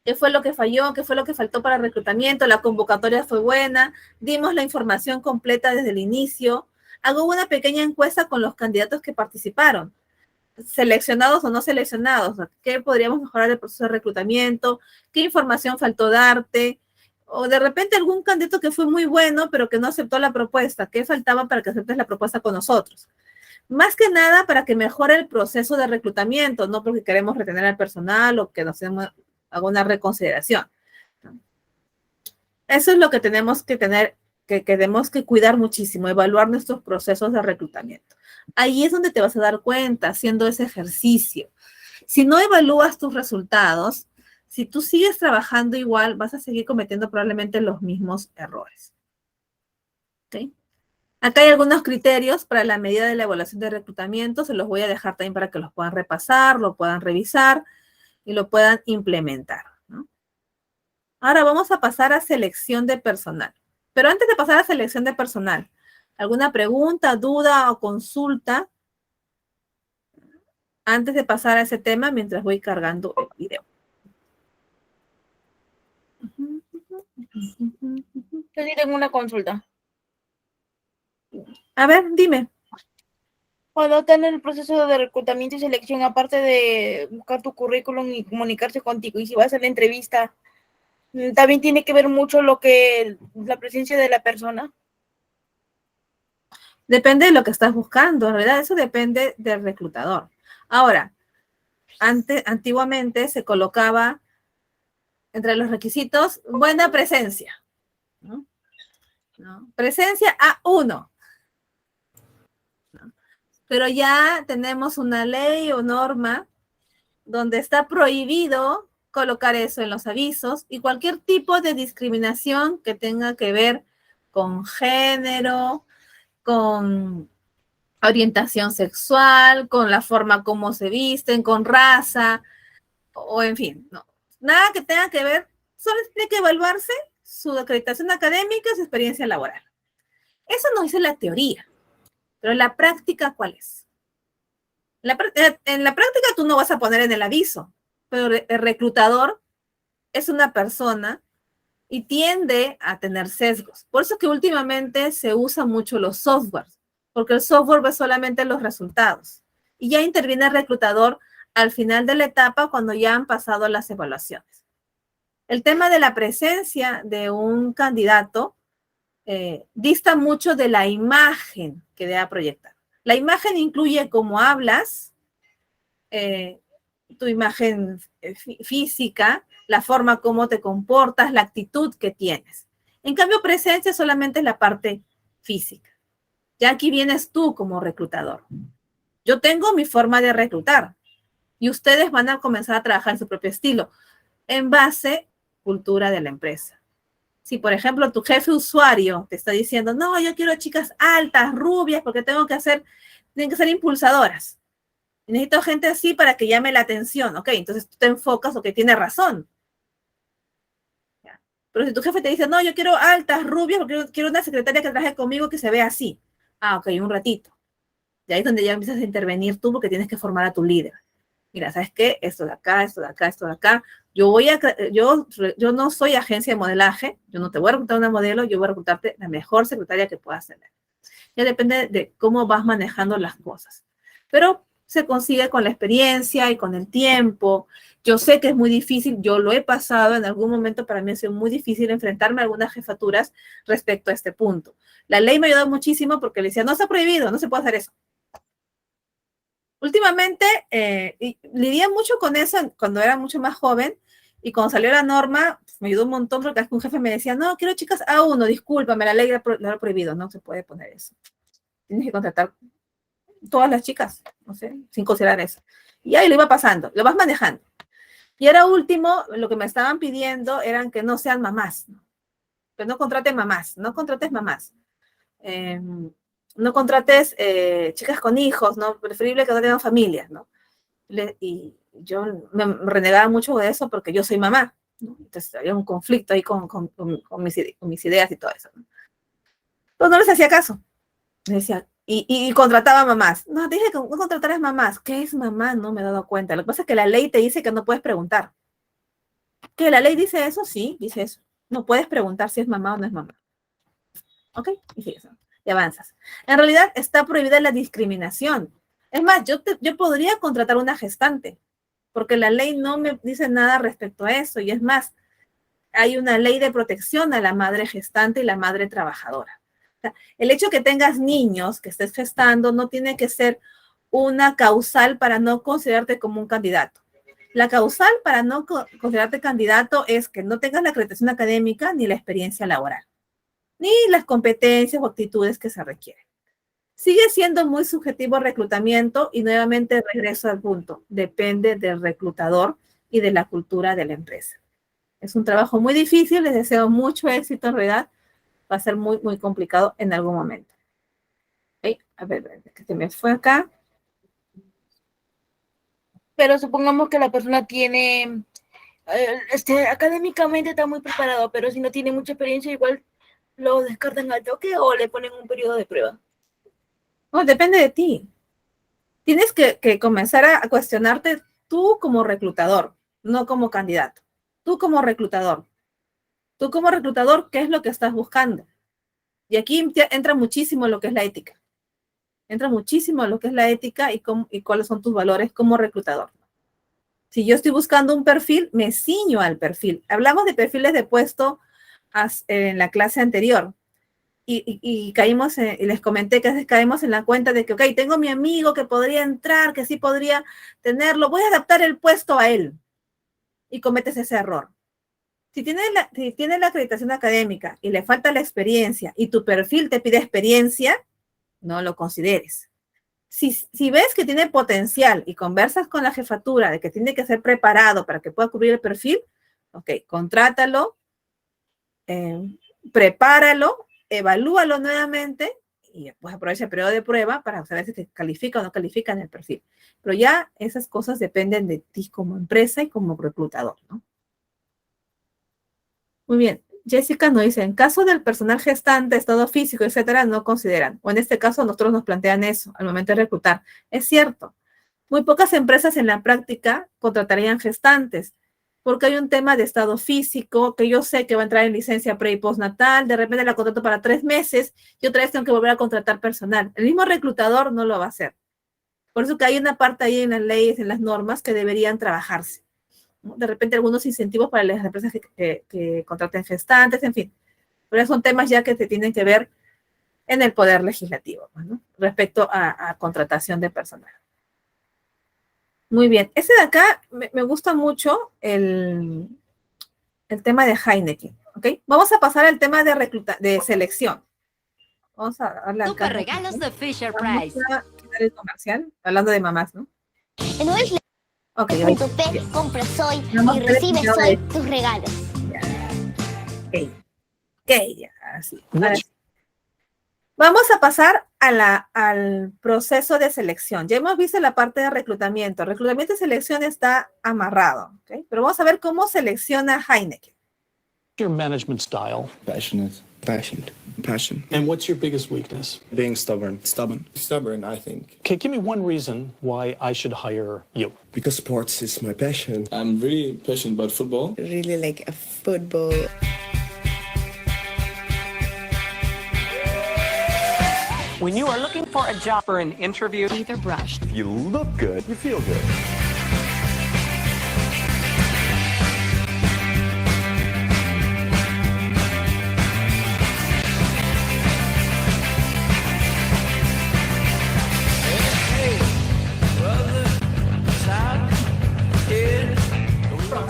¿Qué fue lo que falló? ¿Qué fue lo que faltó para el reclutamiento? La convocatoria fue buena, dimos la información completa desde el inicio. Hago una pequeña encuesta con los candidatos que participaron, seleccionados o no seleccionados. ¿Qué podríamos mejorar el proceso de reclutamiento? ¿Qué información faltó darte? O de repente algún candidato que fue muy bueno, pero que no aceptó la propuesta. ¿Qué faltaba para que aceptes la propuesta con nosotros? Más que nada para que mejore el proceso de reclutamiento, no porque queremos retener al personal o que nos hacemos alguna reconsideración. Eso es lo que tenemos que tener, que tenemos que cuidar muchísimo, evaluar nuestros procesos de reclutamiento. Ahí es donde te vas a dar cuenta haciendo ese ejercicio. Si no evalúas tus resultados, si tú sigues trabajando igual, vas a seguir cometiendo probablemente los mismos errores. ¿Okay? Acá hay algunos criterios para la medida de la evaluación de reclutamiento. Se los voy a dejar también para que los puedan repasar, lo puedan revisar y lo puedan implementar, ¿no? Ahora vamos a pasar a selección de personal. Pero antes de pasar a selección de personal, ¿alguna pregunta, duda o consulta? Antes de pasar a ese tema, mientras voy cargando el video. Yo sí tengo una consulta. A ver, dime. Cuando están en el proceso de reclutamiento y selección, aparte de buscar tu currículum y comunicarse contigo, y si vas a la entrevista, también tiene que ver mucho la presencia de la persona. Depende de lo que estás buscando, en realidad eso depende del reclutador. Ahora, antiguamente se colocaba entre los requisitos buena presencia, ¿no? Presencia A1. Pero ya tenemos una ley o norma donde está prohibido colocar eso en los avisos y cualquier tipo de discriminación que tenga que ver con género, con orientación sexual, con la forma como se visten, con raza, o en fin, no. Nada que tenga que ver, solo tiene que evaluarse su acreditación académica y su experiencia laboral. Eso nos dice la teoría. Pero la práctica, ¿cuál es? En la práctica tú no vas a poner en el aviso, pero el reclutador es una persona y tiende a tener sesgos. Por eso que últimamente se usan mucho los softwares, porque el software ve solamente los resultados. Y ya interviene el reclutador al final de la etapa cuando ya han pasado las evaluaciones. El tema de la presencia de un candidato dista mucho de la imagen que debe proyectar. La imagen incluye cómo hablas, tu imagen física, la forma como te comportas, la actitud que tienes. En cambio, presencia solamente es la parte física. Ya aquí vienes tú como reclutador. Yo tengo mi forma de reclutar y ustedes van a comenzar a trabajar en su propio estilo en base cultura de la empresa. Si, por ejemplo, tu jefe usuario te está diciendo, no, yo quiero chicas altas, rubias, porque tienen que ser impulsadoras. Necesito gente así para que llame la atención. Ok, entonces tú te enfocas, ok, tiene razón. ¿Ya? Pero si tu jefe te dice, no, yo quiero altas, rubias, porque quiero una secretaria que trabaje conmigo que se vea así. Ah, ok, un ratito. Y ahí es donde ya empiezas a intervenir tú porque tienes que formar a tu líder. Mira, ¿sabes qué? Esto de acá, esto de acá, esto de acá. Yo no soy agencia de modelaje, yo no te voy a reclutar una modelo, yo voy a reclutarte la mejor secretaria que puedas tener. Ya depende de cómo vas manejando las cosas. Pero se consigue con la experiencia y con el tiempo. Yo sé que es muy difícil, yo lo he pasado en algún momento, para mí ha sido muy difícil enfrentarme a algunas jefaturas respecto a este punto. La ley me ayudó muchísimo porque le decía, no está prohibido, no se puede hacer eso. Últimamente lidié mucho con eso cuando era mucho más joven y cuando salió la norma me ayudó un montón porque un jefe me decía, no, quiero chicas A1, discúlpame, la ley lo ha prohibido, no se puede poner eso. Tienes que contratar todas las chicas, no sé, sin considerar eso. Y ahí lo iba pasando, lo vas manejando. Y ahora último, lo que me estaban pidiendo eran que no sean mamás, ¿no? Que no contrates mamás, no contrates mamás. No contrates chicas con hijos, ¿no? Preferible que no tengan familias, ¿no? Y yo me renegaba mucho de eso porque yo soy mamá, ¿no? Entonces había un conflicto ahí con mis ideas y todo eso, ¿no? Pero no les hacía caso. Me decía, y contrataba mamás. No, dije que no contrataras mamás. ¿Qué es mamá? No me he dado cuenta. Lo que pasa es que la ley te dice que no puedes preguntar. ¿Que la ley dice eso? Sí, dice eso. No puedes preguntar si es mamá o no es mamá. ¿Ok? Y sigues, ¿no? Y avanzas. En realidad está prohibida la discriminación. Es más, yo podría contratar una gestante, porque la ley no me dice nada respecto a eso. Y es más, hay una ley de protección a la madre gestante y la madre trabajadora. O sea, el hecho que tengas niños, que estés gestando, no tiene que ser una causal para no considerarte como un candidato. La causal para no considerarte candidato es que no tengas la acreditación académica ni la experiencia laboral, ni las competencias o actitudes que se requieren. Sigue siendo muy subjetivo el reclutamiento y nuevamente regreso al punto. Depende del reclutador y de la cultura de la empresa. Es un trabajo muy difícil, les deseo mucho éxito en realidad. Va a ser muy, muy complicado en algún momento. ¿Okay? A ver, que se me fue acá. Pero supongamos que la persona tiene, académicamente está muy preparado, pero si no tiene mucha experiencia, igual lo descartan al toque o le ponen un periodo de prueba. No, depende de ti. Tienes que comenzar a cuestionarte tú como reclutador, no como candidato. Tú como reclutador. Tú como reclutador, ¿qué es lo que estás buscando? Y aquí entra muchísimo lo que es la ética. Entra muchísimo lo que es la ética y cuáles son tus valores como reclutador. Si yo estoy buscando un perfil, me ciño al perfil. Hablamos de perfiles de puesto en la clase anterior. Y caímos, y les comenté que a veces caemos en la cuenta de que, ok, tengo mi amigo que podría entrar, que sí podría tenerlo, voy a adaptar el puesto a él. Y cometes ese error. Si tiene la acreditación académica y le falta la experiencia y tu perfil te pide experiencia, no lo consideres. Si ves que tiene potencial y conversas con la jefatura de que tiene que ser preparado para que pueda cubrir el perfil, ok, contrátalo, prepáralo, evalúalo nuevamente y después aprovecha el periodo de prueba para saber si te califica o no califica en el perfil. Pero ya esas cosas dependen de ti como empresa y como reclutador, ¿no? Muy bien. Jessica nos dice, en caso del personal gestante, estado físico, etcétera, no consideran. O en este caso, nosotros nos plantean eso al momento de reclutar. Es cierto. Muy pocas empresas en la práctica contratarían gestantes, porque hay un tema de estado físico, que yo sé que va a entrar en licencia pre y postnatal, de repente la contrato para 3 meses, y otra vez tengo que volver a contratar personal. El mismo reclutador no lo va a hacer. Por eso que hay una parte ahí en las leyes, en las normas, que deberían trabajarse. De repente algunos incentivos para las empresas que contraten gestantes, en fin. Pero son temas ya que se tienen que ver en el poder legislativo, ¿no? Respecto a contratación de personal. Muy bien. Ese de acá me gusta mucho el tema de Heineken, ¿ok? Vamos a pasar al tema de selección. Vamos a hablar acá. Super regalos de Fisher Price. Vamos a quitar el comercial, hablando de mamás, ¿no? En Ok, compras hoy Vamos y a ver recibes primero hoy de- tus regalos. Ok, ya, así. Ahora sí. Vamos a pasar al proceso de selección. Ya hemos visto la parte de reclutamiento. Reclutamiento y selección está amarrado, ¿ok? Pero vamos a ver cómo selecciona Heineken. Your management style. Passionate. Passion. And what's your biggest weakness? Being stubborn. Stubborn, I think. Okay, give me one reason why I should hire you. Because sports is my passion. I'm really passionate about football. Really like a football. When you are looking for a job for an interview, Either brushed. You look good. You feel good.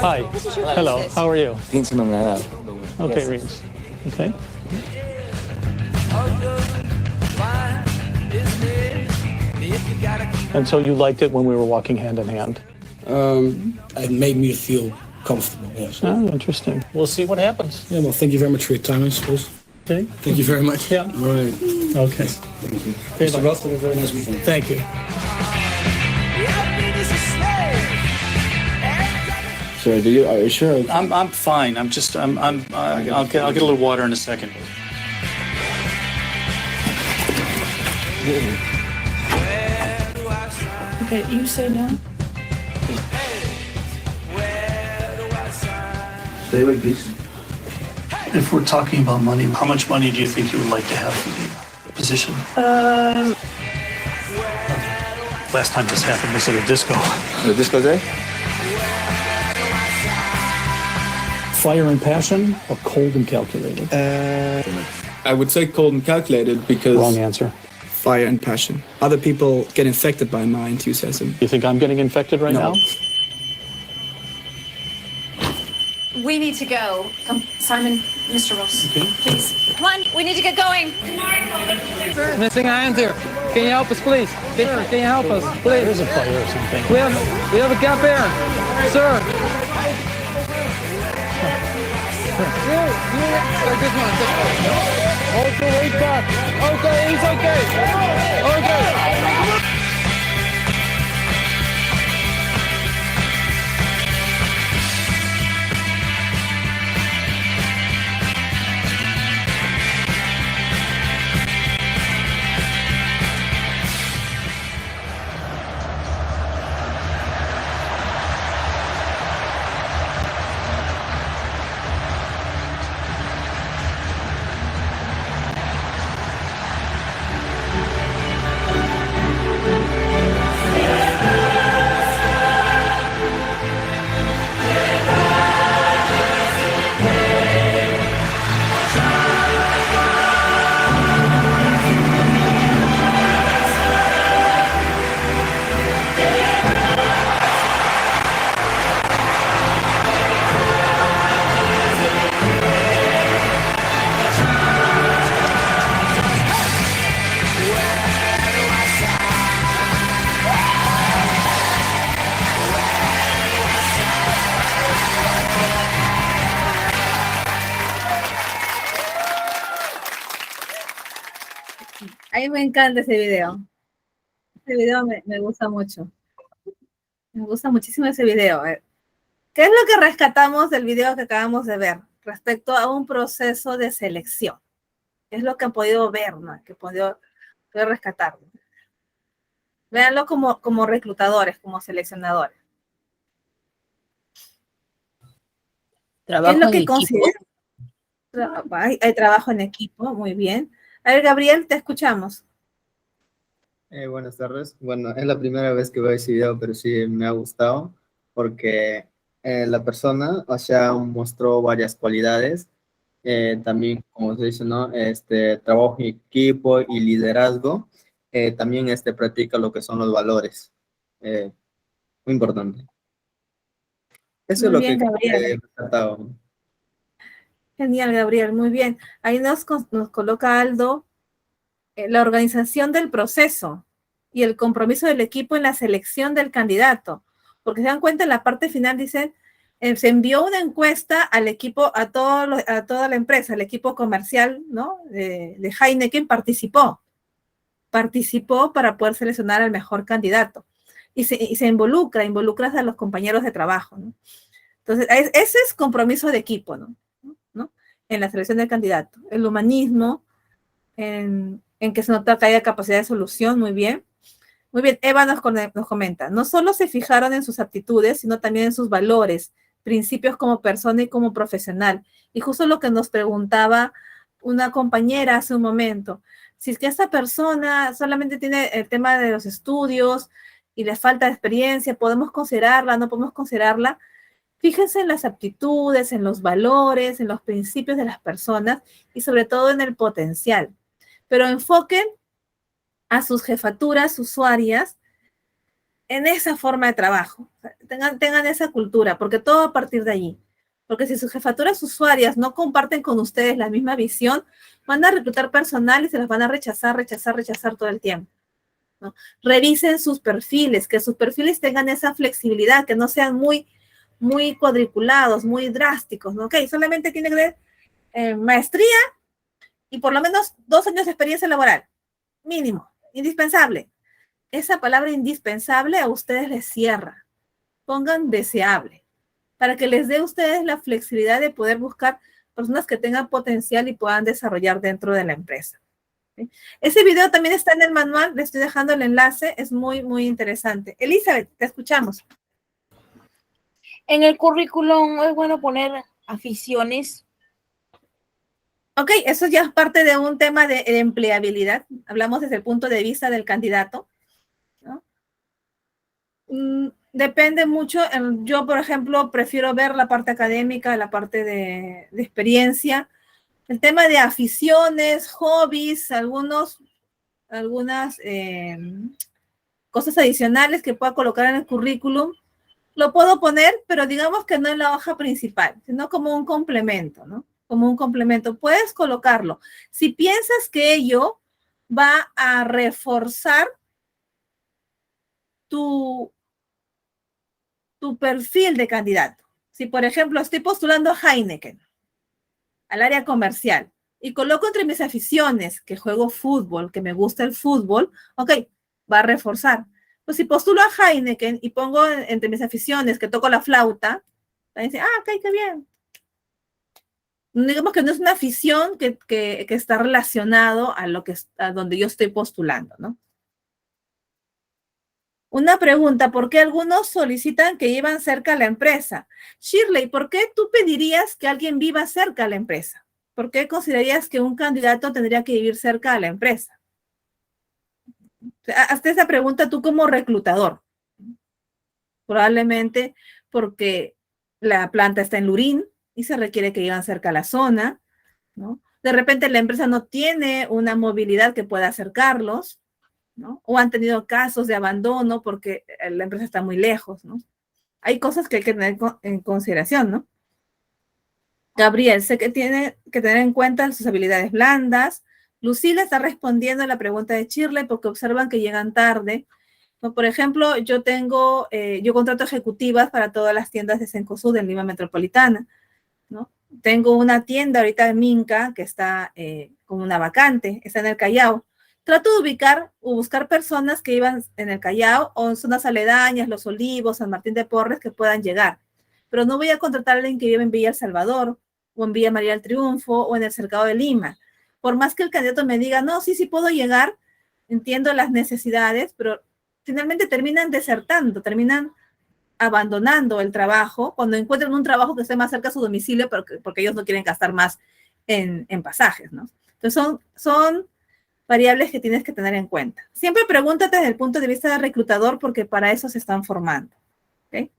Hi. Hello. How are you? Pinche manera. Okay, Reeves. Okay. And so you liked it when we were walking hand in hand? It made me feel comfortable, yes. Oh, interesting. We'll see what happens. Yeah, well, thank you very much for your time, I suppose. Okay. Thank you very much. Yeah. All right. Okay. Thank you. Very Mr. much. Russell, have a very nice weekend. Thank you. So, are you sure? I'm fine. I'll get a little water in a second. Okay, you say no. Stay like this. If we're talking about money, how much money do you think you would like to have for the position? Last time this happened was at a disco. The disco day? Fire and passion or cold and calculated? I would say cold and calculated because Wrong answer. Fire and passion. Other people get infected by my enthusiasm. You think I'm getting infected right No. now? We need to go. Simon, Mr. Ross, Okay. please. Come on, we need to get going. Missing a hand here. Can you help us, please? Can you help us, There's please? a fire or something. We have a gap here, sir. This one. Okay, wait back. Okay, he's okay. Okay. A mí me encanta ese video. Ese video me gusta mucho. Me gusta muchísimo ese video. ¿Qué es lo que rescatamos del video que acabamos de ver respecto a un proceso de selección? ¿Qué es lo que han podido ver, ¿no? Que han podido rescatar? Véanlo como reclutadores, como seleccionadores. ¿Qué es lo que consideran? Hay trabajo en equipo, muy bien. A ver, Gabriel, te escuchamos. Buenas tardes. Bueno, es la primera vez que veo ese video, pero sí me ha gustado porque la persona, o sea, mostró varias cualidades. También, como se dice, ¿no? Trabajo en equipo y liderazgo. También practica lo que son los valores. Muy importante. Eso Muy es lo bien, que Gabriel. he rescatado. Genial, Gabriel, muy bien. Ahí nos coloca Aldo la organización del proceso y el compromiso del equipo en la selección del candidato. Porque se dan cuenta, en la parte final dice, se envió una encuesta al equipo, a toda la empresa, al equipo comercial, ¿no? De Heineken participó para poder seleccionar al mejor candidato. Y se involucras a los compañeros de trabajo, ¿no? Entonces, ese es compromiso de equipo, ¿no? En la selección del candidato. El humanismo, en que se nota que haya capacidad de solución, muy bien. Muy bien, Eva nos comenta, no solo se fijaron en sus aptitudes, sino también en sus valores, principios como persona y como profesional. Y justo lo que nos preguntaba una compañera hace un momento, si es que esta persona solamente tiene el tema de los estudios y le falta experiencia, ¿podemos considerarla? ¿No podemos considerarla? Fíjense en las aptitudes, en los valores, en los principios de las personas y sobre todo en el potencial. Pero enfoquen a sus jefaturas usuarias en esa forma de trabajo. Tengan esa cultura, porque todo va a partir de allí. Porque si sus jefaturas usuarias no comparten con ustedes la misma visión, van a reclutar personal y se las van a rechazar todo el tiempo, ¿no? Revisen sus perfiles, que sus perfiles tengan esa flexibilidad, que no sean muy cuadriculados, muy drásticos, ¿no? Ok, solamente tiene que ver maestría y por lo menos 2 años de experiencia laboral, mínimo, indispensable. Esa palabra indispensable a ustedes les cierra. Pongan deseable, para que les dé a ustedes la flexibilidad de poder buscar personas que tengan potencial y puedan desarrollar dentro de la empresa. ¿Sí? Ese video también está en el manual, le estoy dejando el enlace, es muy, muy interesante. Elizabeth, te escuchamos. En el currículum es bueno poner aficiones. Ok, eso ya es parte de un tema de empleabilidad. Hablamos desde el punto de vista del candidato, ¿no? Depende mucho. Yo, por ejemplo, prefiero ver la parte académica, la parte de experiencia. El tema de aficiones, hobbies, algunas cosas adicionales que pueda colocar en el currículum, lo puedo poner, pero digamos que no en la hoja principal, sino como un complemento, ¿no? Como un complemento. Puedes colocarlo. Si piensas que ello va a reforzar tu perfil de candidato. Si, por ejemplo, estoy postulando a Heineken, al área comercial, y coloco entre mis aficiones que juego fútbol, que me gusta el fútbol, ok, va a reforzar. Pues si postulo a Heineken y pongo entre mis aficiones que toco la flauta, va a decir, ok, qué bien. Digamos que no es una afición que está relacionado a donde yo estoy postulando, ¿no? Una pregunta, ¿por qué algunos solicitan que vivan cerca a la empresa? Shirley, ¿por qué tú pedirías que alguien viva cerca a la empresa? ¿Por qué considerarías que un candidato tendría que vivir cerca a la empresa? Hazte esa pregunta tú como reclutador. Probablemente porque la planta está en Lurín y se requiere que vivan cerca a la zona, ¿no? De repente la empresa no tiene una movilidad que pueda acercarlos, ¿no? O han tenido casos de abandono porque la empresa está muy lejos, ¿no? Hay cosas que hay que tener en consideración, ¿no? Gabriel, sé que tiene que tener en cuenta sus habilidades blandas. Lucila está respondiendo a la pregunta de Shirley porque observan que llegan tarde. ¿No? Por ejemplo, yo contrato ejecutivas para todas las tiendas de Cencosud en Lima Metropolitana, ¿no? Tengo una tienda ahorita en Minca que está con una vacante, está en el Callao. Trato de ubicar o buscar personas que iban en el Callao o en zonas aledañas, Los Olivos, San Martín de Porres, que puedan llegar. Pero no voy a contratar a alguien que vive en Villa El Salvador o en Villa María del Triunfo o en el Cercado de Lima. Por más que el candidato me diga, no, sí puedo llegar, entiendo las necesidades, pero finalmente terminan desertando, terminan abandonando el trabajo cuando encuentran un trabajo que esté más cerca a su domicilio porque ellos no quieren gastar más en pasajes, ¿no? Entonces son variables que tienes que tener en cuenta. Siempre pregúntate desde el punto de vista del reclutador porque para eso se están formando. ¿Okay?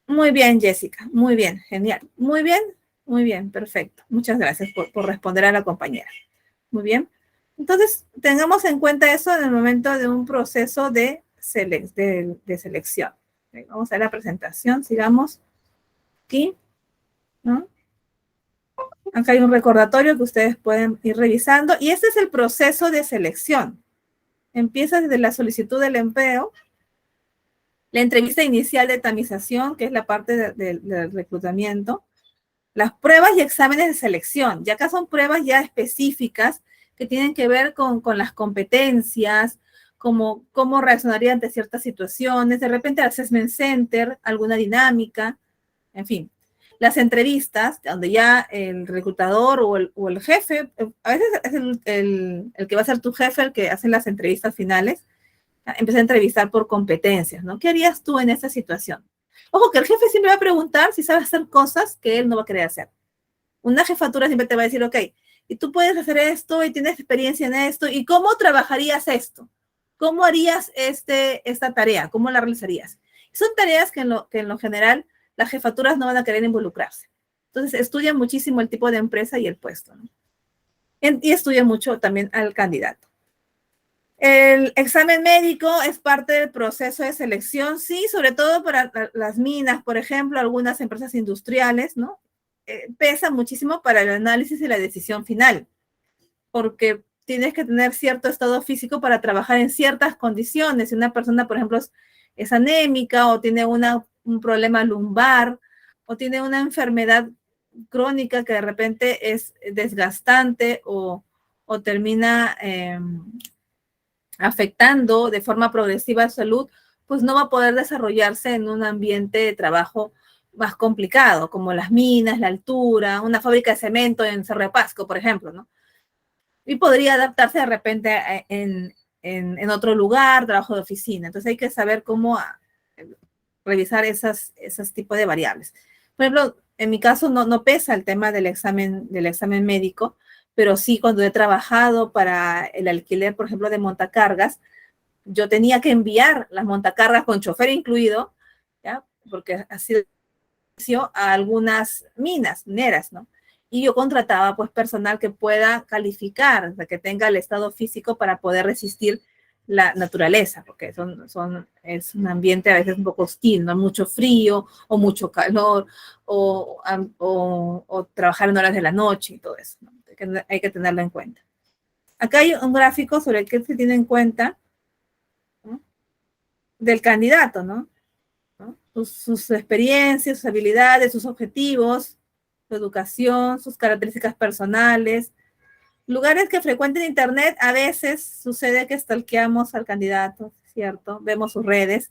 Muy bien, Jessica. Muy bien, genial. Muy bien, perfecto. Muchas gracias por responder a la compañera. Muy bien. Entonces, tengamos en cuenta eso en el momento de un proceso de selección. Okay, vamos a ver la presentación, sigamos aquí, ¿no? Acá hay un recordatorio que ustedes pueden ir revisando y este es el proceso de selección. Empieza desde la solicitud del empleo, la entrevista inicial de tamización, que es la parte del reclutamiento, las pruebas y exámenes de selección, ya acá son pruebas ya específicas que tienen que ver con las competencias, cómo reaccionaría ante ciertas situaciones, de repente el assessment center, alguna dinámica, en fin. Las entrevistas, donde ya el reclutador o el jefe, a veces es el que va a ser tu jefe el que hace las entrevistas finales, empieza a entrevistar por competencias, ¿no? ¿Qué harías tú en esa situación? Ojo, que el jefe siempre va a preguntar si sabe hacer cosas que él no va a querer hacer. Una jefatura siempre te va a decir, ok, y tú puedes hacer esto y tienes experiencia en esto, ¿y cómo trabajarías esto? ¿Cómo harías esta tarea? ¿Cómo la realizarías? Son tareas que en lo general las jefaturas no van a querer involucrarse. Entonces, estudian muchísimo el tipo de empresa y el puesto, ¿no? Y estudian mucho también al candidato. El examen médico es parte del proceso de selección, sí, sobre todo para las minas, por ejemplo, algunas empresas industriales, ¿no? Pesa muchísimo para el análisis y la decisión final, porque tienes que tener cierto estado físico para trabajar en ciertas condiciones. Si una persona, por ejemplo, es anémica o tiene un problema lumbar o tiene una enfermedad crónica que de repente es desgastante o termina afectando de forma progresiva su salud, pues no va a poder desarrollarse en un ambiente de trabajo más complicado, como las minas, la altura, una fábrica de cemento en Cerro de Pasco, por ejemplo, ¿no? Y podría adaptarse de repente en otro lugar, trabajo de oficina. Entonces hay que saber cómo revisar esos tipos de variables. Por ejemplo, en mi caso no pesa el tema del examen médico, pero sí cuando he trabajado para el alquiler, por ejemplo, de montacargas, yo tenía que enviar las montacargas con chofer incluido, ¿ya? Porque así a algunas mineras, ¿no? Y yo contrataba pues personal que pueda calificar, o sea, que tenga el estado físico para poder resistir la naturaleza, porque es un ambiente a veces un poco hostil, ¿no? Mucho frío o mucho calor o trabajar en horas de la noche y todo eso, ¿no? Hay que tenerlo en cuenta. Acá hay un gráfico sobre el que se tiene en cuenta, ¿no? Del candidato, ¿no? Sus experiencias, sus habilidades, sus objetivos, su educación, sus características personales. Lugares que frecuenten internet, a veces sucede que stalkeamos al candidato, ¿cierto? Vemos sus redes,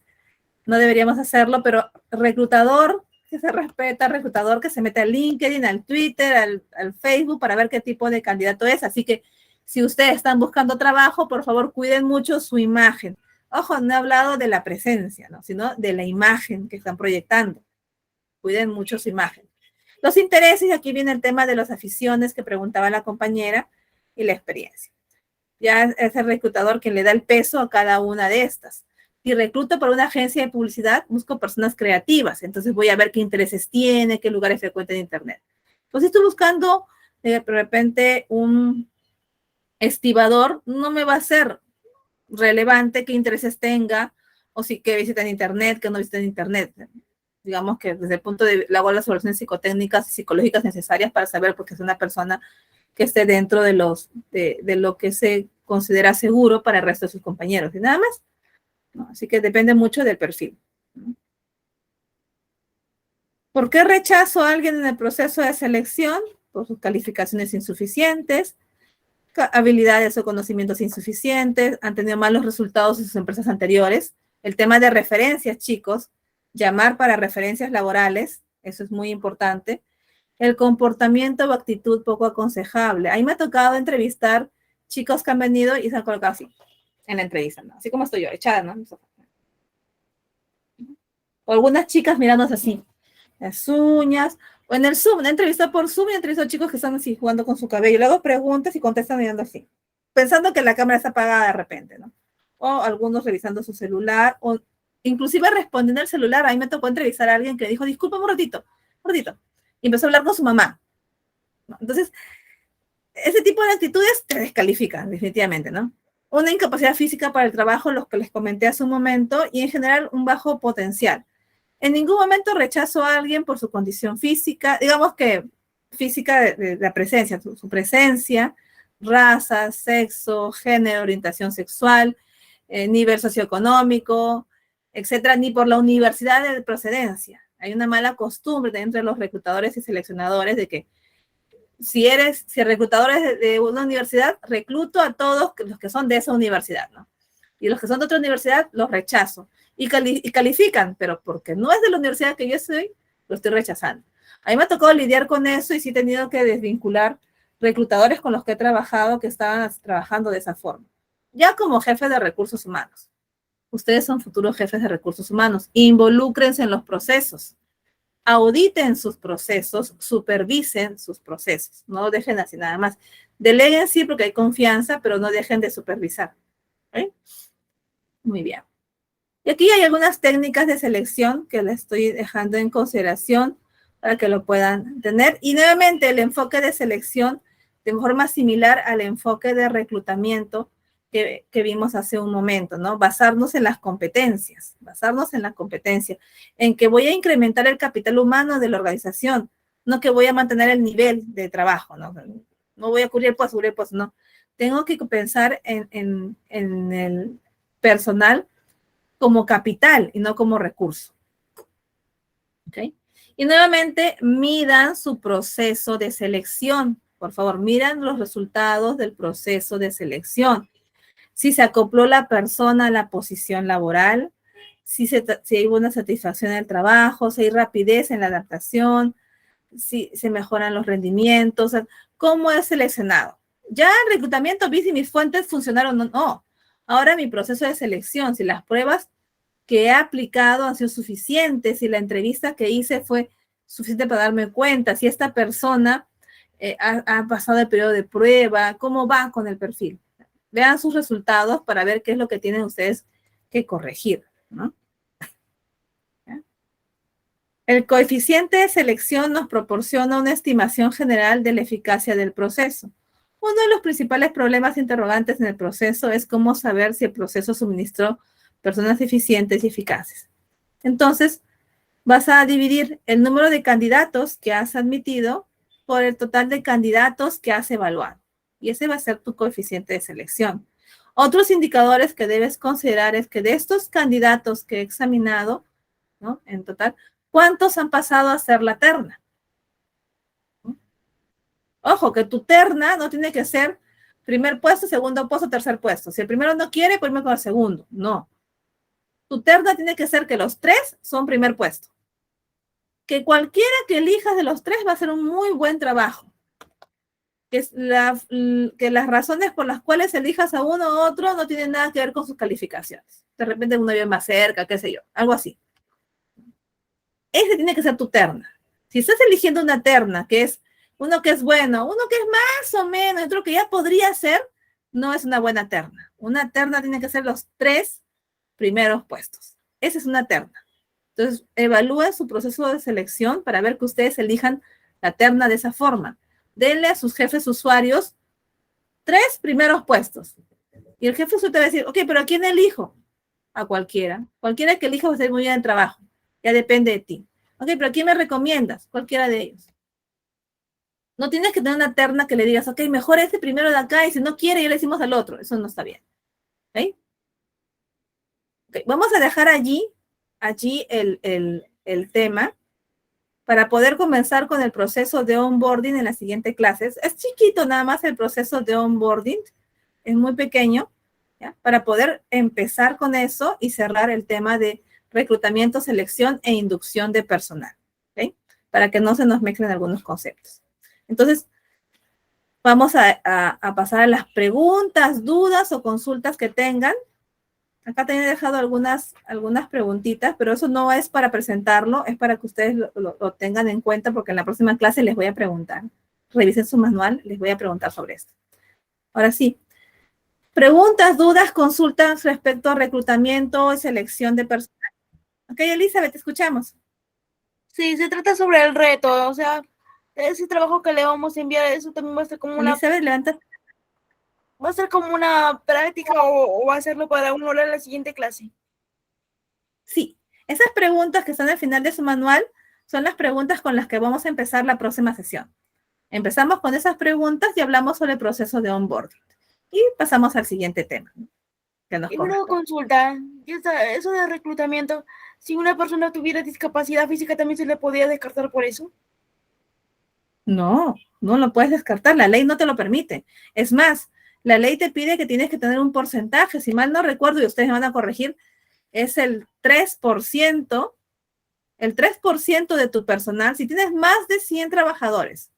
no deberíamos hacerlo, pero reclutador que se respeta, reclutador que se mete al LinkedIn, al Twitter, al Facebook para ver qué tipo de candidato es. Así que si ustedes están buscando trabajo, por favor, cuiden mucho su imagen. Ojo, no he hablado de la presencia, ¿no? Sino de la imagen que están proyectando. Cuiden mucho su imagen. Los intereses, y aquí viene el tema de las aficiones que preguntaba la compañera, y la experiencia. Ya es el reclutador quien le da el peso a cada una de estas. Si recluto para una agencia de publicidad, busco personas creativas. Entonces voy a ver qué intereses tiene, qué lugares frecuenta en internet. Pues si estoy buscando de repente un estibador, no me va a ser relevante qué intereses tenga, o si que visita en internet, que no visita en internet. Digamos que desde el punto de vista, hago las soluciones psicotécnicas y psicológicas necesarias para saber porque es una persona que esté dentro de lo que se considera seguro para el resto de sus compañeros, y nada más, ¿no? Así que depende mucho del perfil, ¿no? ¿Por qué rechazo a alguien en el proceso de selección? Por sus calificaciones insuficientes, habilidades o conocimientos insuficientes, han tenido malos resultados en sus empresas anteriores. El tema de referencias, chicos, llamar para referencias laborales, eso es muy importante. El comportamiento o actitud poco aconsejable. A mí me ha tocado entrevistar chicos que han venido y se han colocado así, en la entrevista, ¿no? Así como estoy yo, echada, ¿no? O algunas chicas mirándose así, las uñas, o en el Zoom, una entrevista por Zoom y entrevisto a chicos que están así jugando con su cabello. Y luego preguntas y contestan mirando así, pensando que la cámara está apagada de repente, ¿no? O algunos revisando su celular, o inclusive respondiendo al celular. A mí me tocó entrevistar a alguien que dijo, disculpa un ratito, y empezó a hablar con su mamá, ¿no? Entonces, ese tipo de actitudes te descalifican, definitivamente, ¿no? Una incapacidad física para el trabajo, los que les comenté hace un momento, y en general un bajo potencial. En ningún momento rechazo a alguien por su condición física, digamos que física de la presencia, su presencia, raza, sexo, género, orientación sexual, nivel socioeconómico, etcétera, ni por la universidad de procedencia. Hay una mala costumbre entre los reclutadores y seleccionadores de que si el reclutador es de una universidad, recluto a todos los que son de esa universidad, ¿no? Y los que son de otra universidad, los rechazo. Y califican, pero porque no es de la universidad que yo soy, lo estoy rechazando. A mí me ha tocado lidiar con eso y sí he tenido que desvincular reclutadores con los que he trabajado que estaban trabajando de esa forma. Ya como jefe de recursos humanos. Ustedes son futuros jefes de recursos humanos. Involúcrense en los procesos. Auditen sus procesos, supervisen sus procesos. No dejen así nada más. Deleguen sí porque hay confianza, pero no dejen de supervisar. ¿Okay? Muy bien. Y aquí hay algunas técnicas de selección que les estoy dejando en consideración para que lo puedan tener. Y nuevamente el enfoque de selección de forma similar al enfoque de reclutamiento que vimos hace un momento, ¿no? Basarnos en las competencias, en que voy a incrementar el capital humano de la organización, no que voy a mantener el nivel de trabajo, ¿no? No voy a cubrir pues, no. Tengo que pensar en el personal como capital y no como recurso. ¿Ok? Y nuevamente, midan su proceso de selección. Por favor, miran los resultados del proceso de selección. Si se acopló la persona a la posición laboral, si hay buena satisfacción en el trabajo, si hay rapidez en la adaptación, si se mejoran los rendimientos, cómo es seleccionado. Ya el reclutamiento vi si mis fuentes funcionaron o no. Ahora mi proceso de selección, si las pruebas que he aplicado han sido suficientes, si la entrevista que hice fue suficiente para darme cuenta, si esta persona ha pasado el periodo de prueba, cómo va con el perfil. Vean sus resultados para ver qué es lo que tienen ustedes que corregir, ¿no? El coeficiente de selección nos proporciona una estimación general de la eficacia del proceso. Uno de los principales problemas interrogantes en el proceso es cómo saber si el proceso suministró personas eficientes y eficaces. Entonces, vas a dividir el número de candidatos que has admitido por el total de candidatos que has evaluado. Y ese va a ser tu coeficiente de selección. Otros indicadores que debes considerar es que de estos candidatos que he examinado, ¿no? En total, ¿cuántos han pasado a ser la terna? Ojo, que tu terna no tiene que ser primer puesto, segundo puesto, tercer puesto. Si el primero no quiere, pues irme con el segundo. No. Tu terna tiene que ser que los 3 son primer puesto. Que cualquiera que elijas de los 3 va a hacer un muy buen trabajo. Que las razones por las cuales elijas a uno u otro no tienen nada que ver con sus calificaciones. De repente uno vive más cerca, qué sé yo, algo así. Ese tiene que ser tu terna. Si estás eligiendo una terna, que es uno que es bueno, uno que es más o menos, otro que ya podría ser, no es una buena terna. Una terna tiene que ser los 3 primeros puestos. Esa es una terna. Entonces, evalúen su proceso de selección para ver que ustedes elijan la terna de esa forma. Denle a sus jefes usuarios 3 primeros puestos. Y el jefe usuario te va a decir, ok, pero ¿a quién elijo? A cualquiera. Cualquiera que elija va a hacer muy bien el trabajo. Ya depende de ti. Ok, pero ¿a quién me recomiendas? Cualquiera de ellos. No tienes que tener una terna que le digas, ok, mejor este primero de acá y si no quiere ya le decimos al otro. Eso no está bien. ¿Ok? Okay, vamos a dejar allí el tema para poder comenzar con el proceso de onboarding en las siguientes clases. Es chiquito nada más el proceso de onboarding, es muy pequeño, ¿ya? Para poder empezar con eso y cerrar el tema de reclutamiento, selección e inducción de personal, ¿ok? Para que no se nos mezclen algunos conceptos. Entonces, vamos a pasar a las preguntas, dudas o consultas que tengan. Acá también he dejado algunas preguntitas, pero eso no es para presentarlo, es para que ustedes lo tengan en cuenta, porque en la próxima clase les voy a preguntar. Revisen su manual, les voy a preguntar sobre esto. Ahora sí. Preguntas, dudas, consultas respecto a reclutamiento y selección de personal. Ok, Elizabeth, te escuchamos. Sí, se trata sobre el reto, o sea, ese trabajo que le vamos a enviar, eso también va a ser como una... Elizabeth, levanta. ¿Va a ser como una práctica o va a hacerlo para uno en la siguiente clase? Sí, esas preguntas que están al final de su manual son las preguntas con las que vamos a empezar la próxima sesión. Empezamos con esas preguntas y hablamos sobre el proceso de onboarding. Y pasamos al siguiente tema. Y una consulta, eso de reclutamiento, si una persona tuviera discapacidad física, ¿también se le podría descartar por eso? No, no lo puedes descartar, la ley no te lo permite. Es más, la ley te pide que tienes que tener un porcentaje, si mal no recuerdo, y ustedes me van a corregir, es el 3% de tu personal. Si tienes más de 100 trabajadores,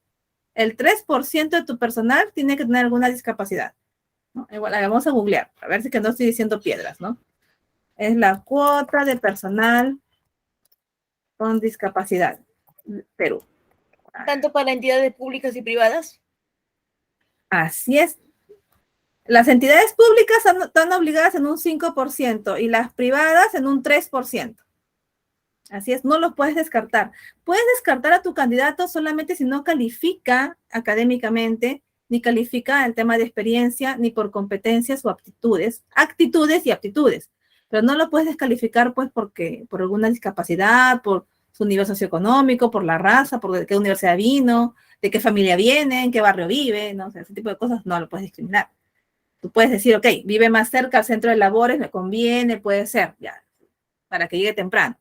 el 3% de tu personal tiene que tener alguna discapacidad, ¿no? Igual, vamos a googlear, a ver si que no estoy diciendo piedras, ¿no? Es la cuota de personal con discapacidad, Perú. ¿Tanto para entidades públicas y privadas? Así es. Las entidades públicas están obligadas en un 5% y las privadas en un 3%. Así es, no los puedes descartar. Puedes descartar a tu candidato solamente si no califica académicamente, ni califica el tema de experiencia, ni por competencias o aptitudes. Actitudes y aptitudes. Pero no lo puedes descalificar pues porque por alguna discapacidad, por su nivel socioeconómico, por la raza, por de qué universidad vino, de qué familia viene, en qué barrio vive, ¿no? O sea, ese tipo de cosas no lo puedes discriminar. Tú puedes decir, ok, vive más cerca al centro de labores, me conviene, puede ser, ya, para que llegue temprano.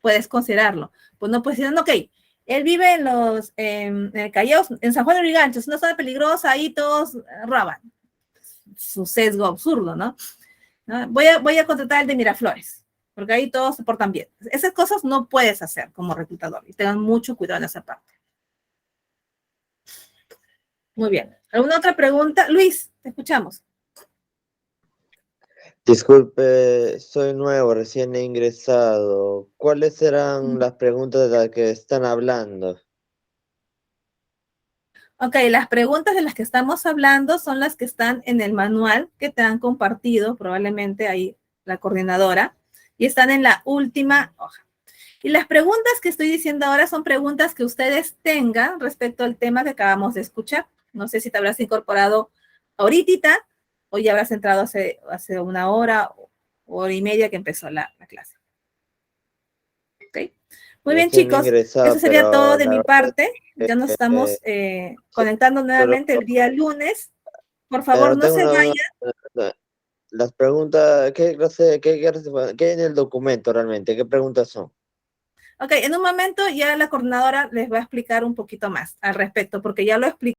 Puedes considerarlo. Pues no puedes decir, no, ok, él vive en el Callao, en San Juan de Lurigancho, es una zona peligrosa, ahí todos roban. Su sesgo absurdo, ¿no? Voy a contratar al de Miraflores. porque ahí todos se portan bien. Esas cosas no puedes hacer como reclutador y tengan mucho cuidado en esa parte. Muy bien. ¿Alguna otra pregunta? Luis, te escuchamos. Disculpe, soy nuevo, recién he ingresado. ¿Cuáles serán las preguntas de las que están hablando? Ok, las preguntas de las que estamos hablando son las que están en el manual que te han compartido, probablemente ahí la coordinadora, y están en la última hoja. Y las preguntas que estoy diciendo ahora son preguntas que ustedes tengan respecto al tema que acabamos de escuchar. No sé si te habrás incorporado ahorita o ya habrás entrado hace una hora o hora y media que empezó la clase. ¿Ok? Muy bien, chicos. Eso sería todo de mi parte. Ya nos estamos conectando nuevamente el día lunes. Por favor, no se vayan. Las preguntas, ¿qué hay en el documento realmente? ¿Qué preguntas son? Ok, en un momento ya la coordinadora les va a explicar un poquito más al respecto, porque ya lo expliqué.